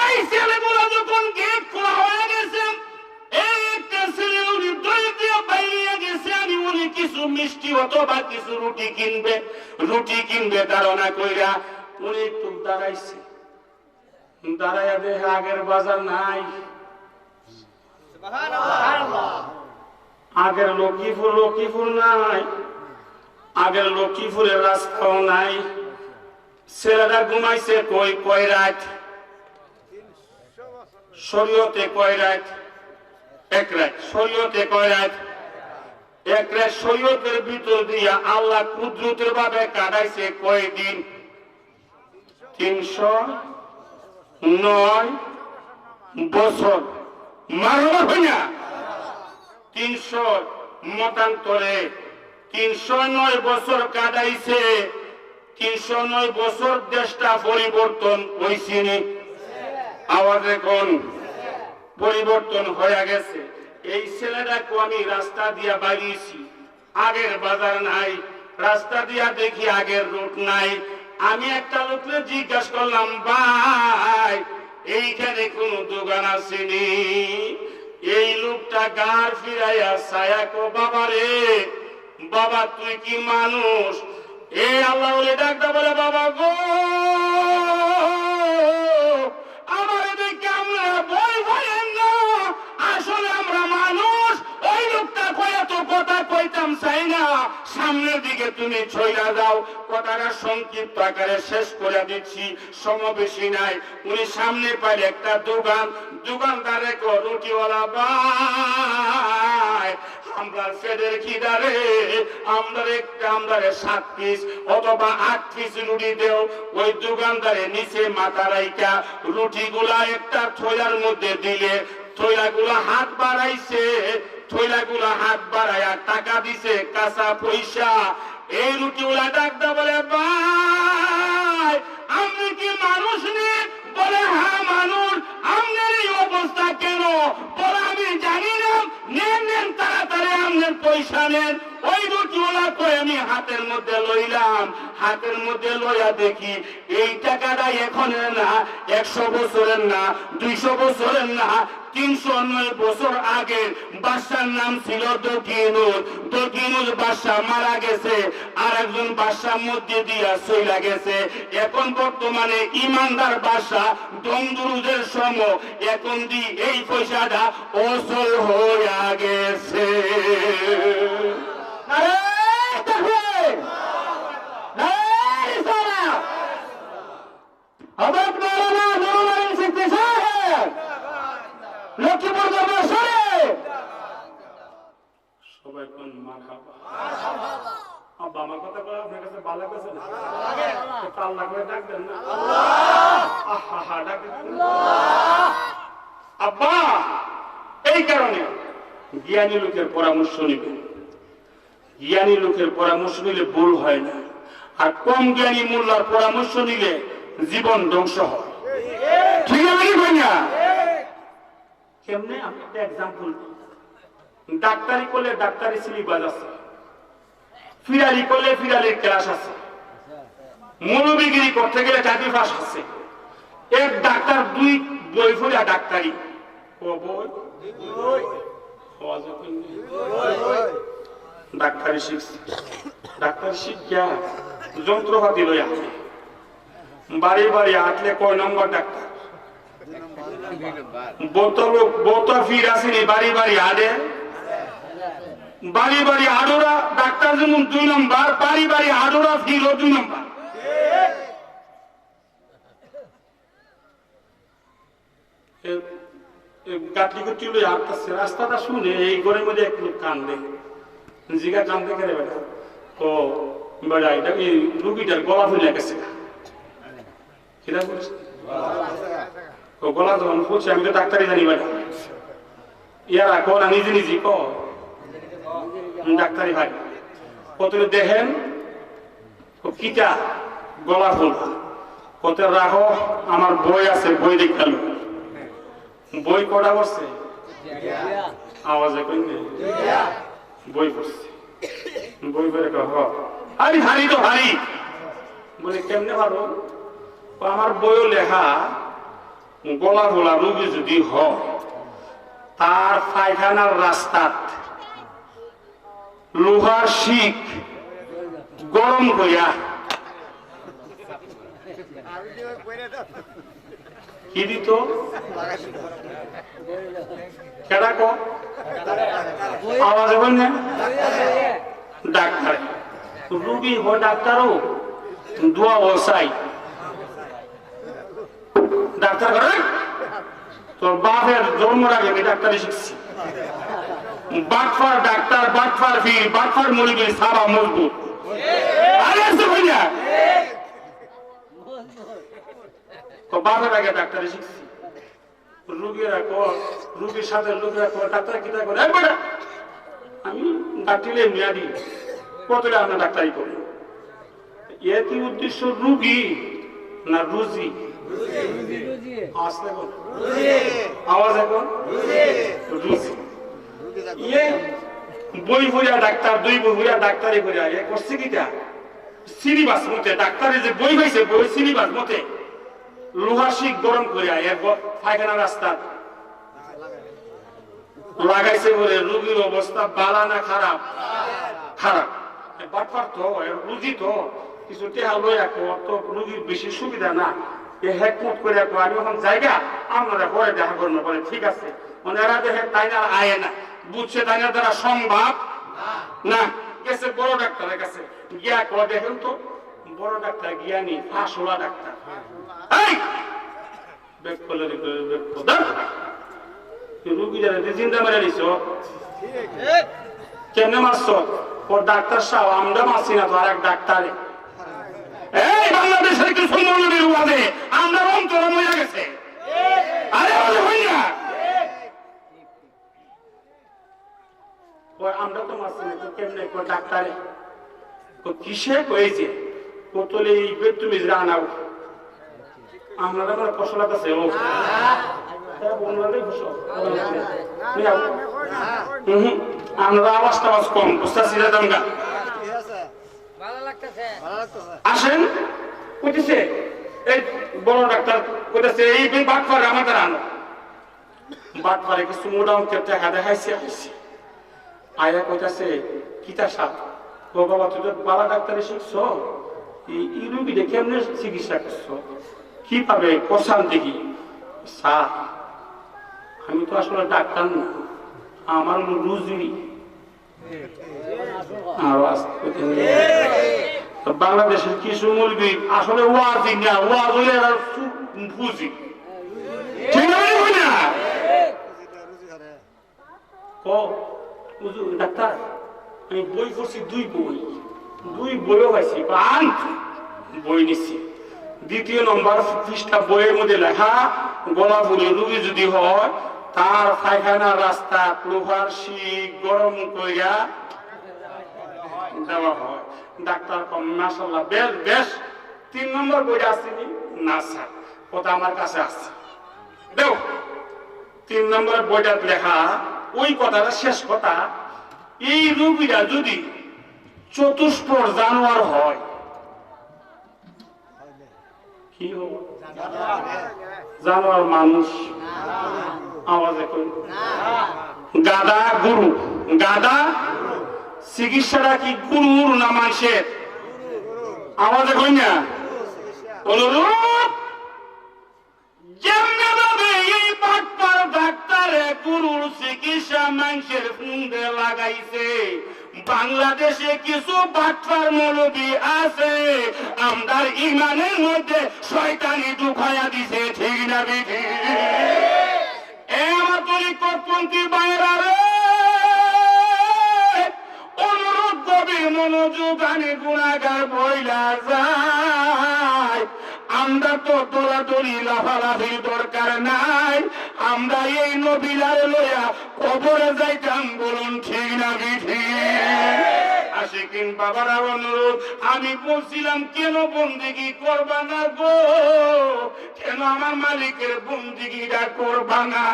এই ছেলেগুলো যখন গেট খোলা হয়ে গেছে, এই একটা ছেলে উনি দই দিয়ে বাইরে গেছে, আমি উনি কিছু মিষ্টি অথবা কিছু রুটি কিনবে ধারণা কইরা উনি একটু দাঁড়াইছে, দাঁড়াইয়া দেখে আগের বাজার নাই, আগের লক্ষ্মীপুর নাই, আগের লক্ষ্মীপুরের রাস্তাও নাই। ছেলেটা ঘুমাইছে কয় রাত, শরীয়তে কয় রাত, এক রাত, শরীয়তে কয় রাত, এক রাত। শরীয়তের ভিতর দিয়া আল্লাহ কুদরতের ভাবে কাটাইছে কয়দিন? 309 বছর। মারো হইনা 300 মতান্তরে 309 বছর কাটাইছে। 309 বছর দেশটা পরিবর্তন হয়েছিনি? আওয়াজ এখন পরিবর্তন হয়ে গেছে। এই ছেলেটাকে আমি রাস্তা দিয়া বাড়িয়েছি, আগের বাজার নাই, রাস্তা দিয়া দেখি আগের রুট নাই। আমি একটা লোককে জিজ্ঞাসা করলাম, ভাই এইখানে কোন দোকান আসেনি? এই লোকটা গার ফিরাইয়া ছায়া কো, বাবা রে বাবা তুই কি মানুষ? এই আল্লাহ বলে ডাকটা বলে, বাবা গো আমার দেখে আমরা ভয় ভয়েন না, আসলে আমরা মানুষ। ওই লোকটা কয়ে তো কথা কইতাম চাই না, সামনের দিকে তুমি ছইলা যাও। কথাটা সংক্ষিপ্ত আকারে শেষ করে দিচ্ছি, সমবেশী নাই। উনি সামনে পাইলে একটা দোকানদারে কো, রুটিওয়ালা ভাই আমরা ফেডের খিদারে আমদারে 7 পিস অথবা 8 পিস রুটি দেও। ওই দোকানদারে নিচে মাথা রাইকা রুটিগুলা একটা থৈলার মধ্যে দিলে, থৈলাগুলা হাত বাড়াইছে, থৈলাগুলা হাত বাড়াইয়া টাকা দিছে কাঁচা পয়সা। এই রুটিগুলা ডাকতে বলে, ভাই আপনি কি মানুষ নেই? বলে হ্যাঁ মানুষ। আপনার এই অবস্থা কেন? বলে আমি জানি না। নেন তাড়াতাড়ি আপনার পয়সা নেন। ওই রুটিওয়ালা কয়ে আমি হাতের মধ্যে লইলাম, হাতের মধ্যে লইয়া দেখি এই টাকাটা এখনের না, 100 বছরের না, 200 বছরের না, 309 বছর আগে বাদশার নাম ছিল দকিনুল বাদশা মারা গেছে, আর একজন বাদশার মধ্যে দিয়া চইলা গেছে। এখন বর্তমানে ইমানদার বাদশা দমদুরুদের সম, এখন দি এই পয়সাটা অচল হইয়া গেছে। লক্ষ্মীপুর সবাই কোন মারহাবা। আব্বা আমার কথা বলে আপনার কাছে ভালো লাগছে না? আল্লাহ করে ডাক দেন না, আহা ডাক দেন আব্বা। এই কারণে জ্ঞানী লোকের পরামর্শ নিবেন। জ্ঞানী লোকের পরামর্শ নিলে ভুল হয় না, আর কম জ্ঞানী মোল্লার পরামর্শ নিলে জীবন ধ্বংস হয়। ঠিক আছে না? কেমনে? আমি একটা এক্সাম্পল, ডাক্তারি করলে ডাক্তারি সিলেবাস আছে, ফিরালি করলে ফিরালির ক্লাস আছে, মনোবিগিরি করতে গেলে চাকরি পাস আছে। এক ডাক্তার 2 বই পড়া ডাক্তারি, ও বই ডাক্তারি শিখছে। ডাক্তারি শিক্ষা যন্ত্রপাতি লই আসে, বাড়ি বাড়ি আটলে কয় নম্বর ডাক্তার? বোতল ফির আসেনি, বাড়ি বাড়ি আডে, বাড়ি বাড়ি আডোরা ডাক্তার যেমন 2 নম্বর, বাড়ি বাড়ি আডোরা ফিরও 2 নম্বর। গাটলি করছিল আসতেছে, রাস্তাটা শুনে এই ঘরের মধ্যে এক লোক কান্দে। জিগা কান্দে কেন বেটা? ও বেটা এটা কি রুগীটার গলা ফুলে গেছে। কিরা বলছে? ও গলা যখন ফুলছে, আমি তো ডাক্তারি জানি বেটা। ইয়ারা কল নিজে নিজে ক ডাক্তারি ভাই প্রথমে দেখেন কিটা গলা ফুল কত রাখো আমার বই আছে বই দেখাল বই কটা করছে আওয়াজে কই বই পড়ছে বই পড়ে হারি হারি তো হারি বলে কেমনে পারো আমার বইও লেখা গলা গোলা রোগী যদি হয় তার পায়খানার রাস্তাত লোহার শিক গরম করিয়া কি দিত কেডা কো আওয়াজ হবে না ডাক্তার রুগী হ ডাক্তারও দোয়া বসাই ডাক্তার করে তোর বাপের জন্মের আগে আমি ডাক্তারি শিখছি বাটফার ডাক্তার বাটফার ফির বাটফার মরিবি সারা মজবুত আরে আসতে ভাই না তো বাপের আগে ডাক্তারি শিখছি রুগীরা কর রুগীর সাথে লোকেরা কর ডাক্তার কিতা করে আমি ডাক্তারি মেয়াদি কতটা আমরা ডাক্তারি করি এর কি উদ্দেশ্য রুগী না রুজি আওয়াজ এখন রুজি বই ভরিয়া ডাক্তার দুই বই ভরিয়া ডাক্তারি করিয়া এ করছে কিটা সিনিবাস মতে ডাক্তারে যে বই হয়েছে বই সিনিবাস মতে লোহার শিক গরম করিয়া এক পায়খানা রাস্তা লাগাইছে বলে রুগীর অবস্থা বালা না খারাপ খারাপ বাটপার তো রুগী তো কিছু টেহা লইয়া তো রুগীর বেশি সুবিধা না এ হেকমত করে আমি এখন জায়গা আপনারা পরে দেখা করবো বলে ঠিক আছে ওনারা দেখে তাই না আয় না বুঝছে তাই না দ্বারা সম্ভব না গেছে বড় ডাক্তারের কাছে গিয়া করে দেখেন তো বড় ডাক্তার গিয়া নি ফাঁসোলা ডাক্তার রুগী যারা জিন্দা মেরে নিছ কেমনে মারছ ওর ডাক্তার সাহেব আমরা মারছি না তো আর এক ডাক্তারে এই বাংলাদেশের কিছু মৌলবীর ওয়াজে আমরা অন্তর মরে গেছে আরে ওরে হই না ওই আমরা তো মারছি না তো কেমনে কো ডাক্তারে তো কিসে কইছে কোতলে এই বেতুমি জানাও আমরা আমরা ফসলাত আছে ও বললামই ফসল আমরা আওয়াজটা কম বুঝতাছি না দঙ্গা আসেন কইতেছে এই বড় ডাক্তার কইতেছে এই বাটপারে আমাদের আনো বাটপারে কিছু মোটা অঙ্কের টাকা দেখাইছে আয়া কইতেছে কিতা সাপ ও বাবা তুই তো বালা ডাক্তারে শিখছো এই রুগীটা কেমনে চিকিৎসা করছো কি পাবে কষান দেখি সাপ আমি তো আসলে ডাক্তার না আমার রুজি বাংলাদেশের কিছু মুরগি আসলে ওয়াজি না ওয়াজ হলে বুঝি ঠিক না ডাক্তার আমি বই পড়ছি দুই বইও পাইছি বই নিচ্ছি দ্বিতীয় নম্বর পৃষ্ঠা বইয়ের মধ্যে লেখা গলা ফুলে রুগী যদি হয় তার পায়খানা রাস্তা লোহার শিক গরম করিয়া দেওয়া হয় ডাক্তার মাশাআল্লাহ বেশ বেশ 3 নম্বর বইটা আসেনি না স্যার ওটা আমার কাছে আছে দেও 3 নম্বর বইটা লেখা ওই কথাটা শেষ কথা এই রোগীরা যদি চতুষ্পদ জানোয়ার হয় কি হবে জানোয়ার মানুষ আওয়াজে কই গাদা গরু গাদা চিকিৎসাটা কি গুরুর না মানুষের আওয়াজে কই না অনুরূপ যেমনি ভাবে এই বাটপার ডাক্তারে গুরুর চিকিৎসা মানুষের ফুন্দে লাগাইছে বাংলাদেশে কিছু বাটপার মৌলবী আছে আমদার ইমানের মধ্যে শয়তানি ঢুকাইয়া দিছে ঠিক না বিধি আমার তরিকতপন্থী বাইরা রে অনুরোধ গভীর মনোযোগ আনে গুণাগার বইলা যায় আমরা তো দৌড়াদৌড়ি লাফালাফির দরকার নাই আমরা এই নবিলার লইয়া কবরে যাইতাম বলুন ঠিক না বিধি আশিকিন বাবারা অনুরোধ, আমি বলছিলাম কেন বন্দিগি করবা না গো, কেন আমার মালিকের বন্দিগিটা করবা না?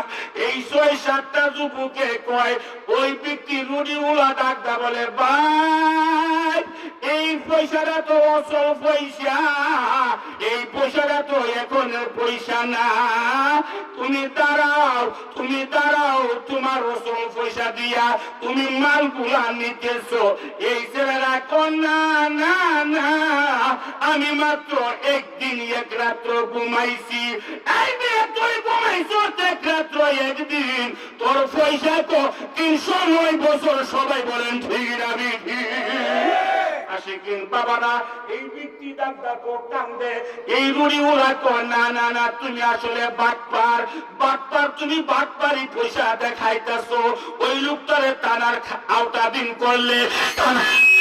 এই ৬-৭টা যুবকে কয়, ওই ব্যক্তি রুড়িওয়ালা ডাকদা বলে, ভাই এই পয়সাটা তো অসল পয়সা, এই পয়সাটা তো এখনের পয়সা না, তুমি দাঁড়াও, তুমি দাঁড়াও, তোমার অসল পয়সা দিয়া তুমি মালগুলা নিতেছো। এই ছেলেরা কোন না না না, আমি মাত্র একদিন এক রাত্র ঘুমাইছি। এই মেয়ে তুই ঘুমাইছো এক রাত্র একদিন, তোর পয়সা তো ৩০৯ বছর। সবাই বলেন ঠিক না ঠিক? আশিকিন বাবারা, এই ব্যক্তি ডাক্তার কান্দে, এই রুড়ি ওরা কর, না না না, তুমি আসলে বাটপার, বাটপার, তুমি বাটপারি পয়সা দেখাইতেছো। ওই লোকটারে টানার আওতাধীন করলে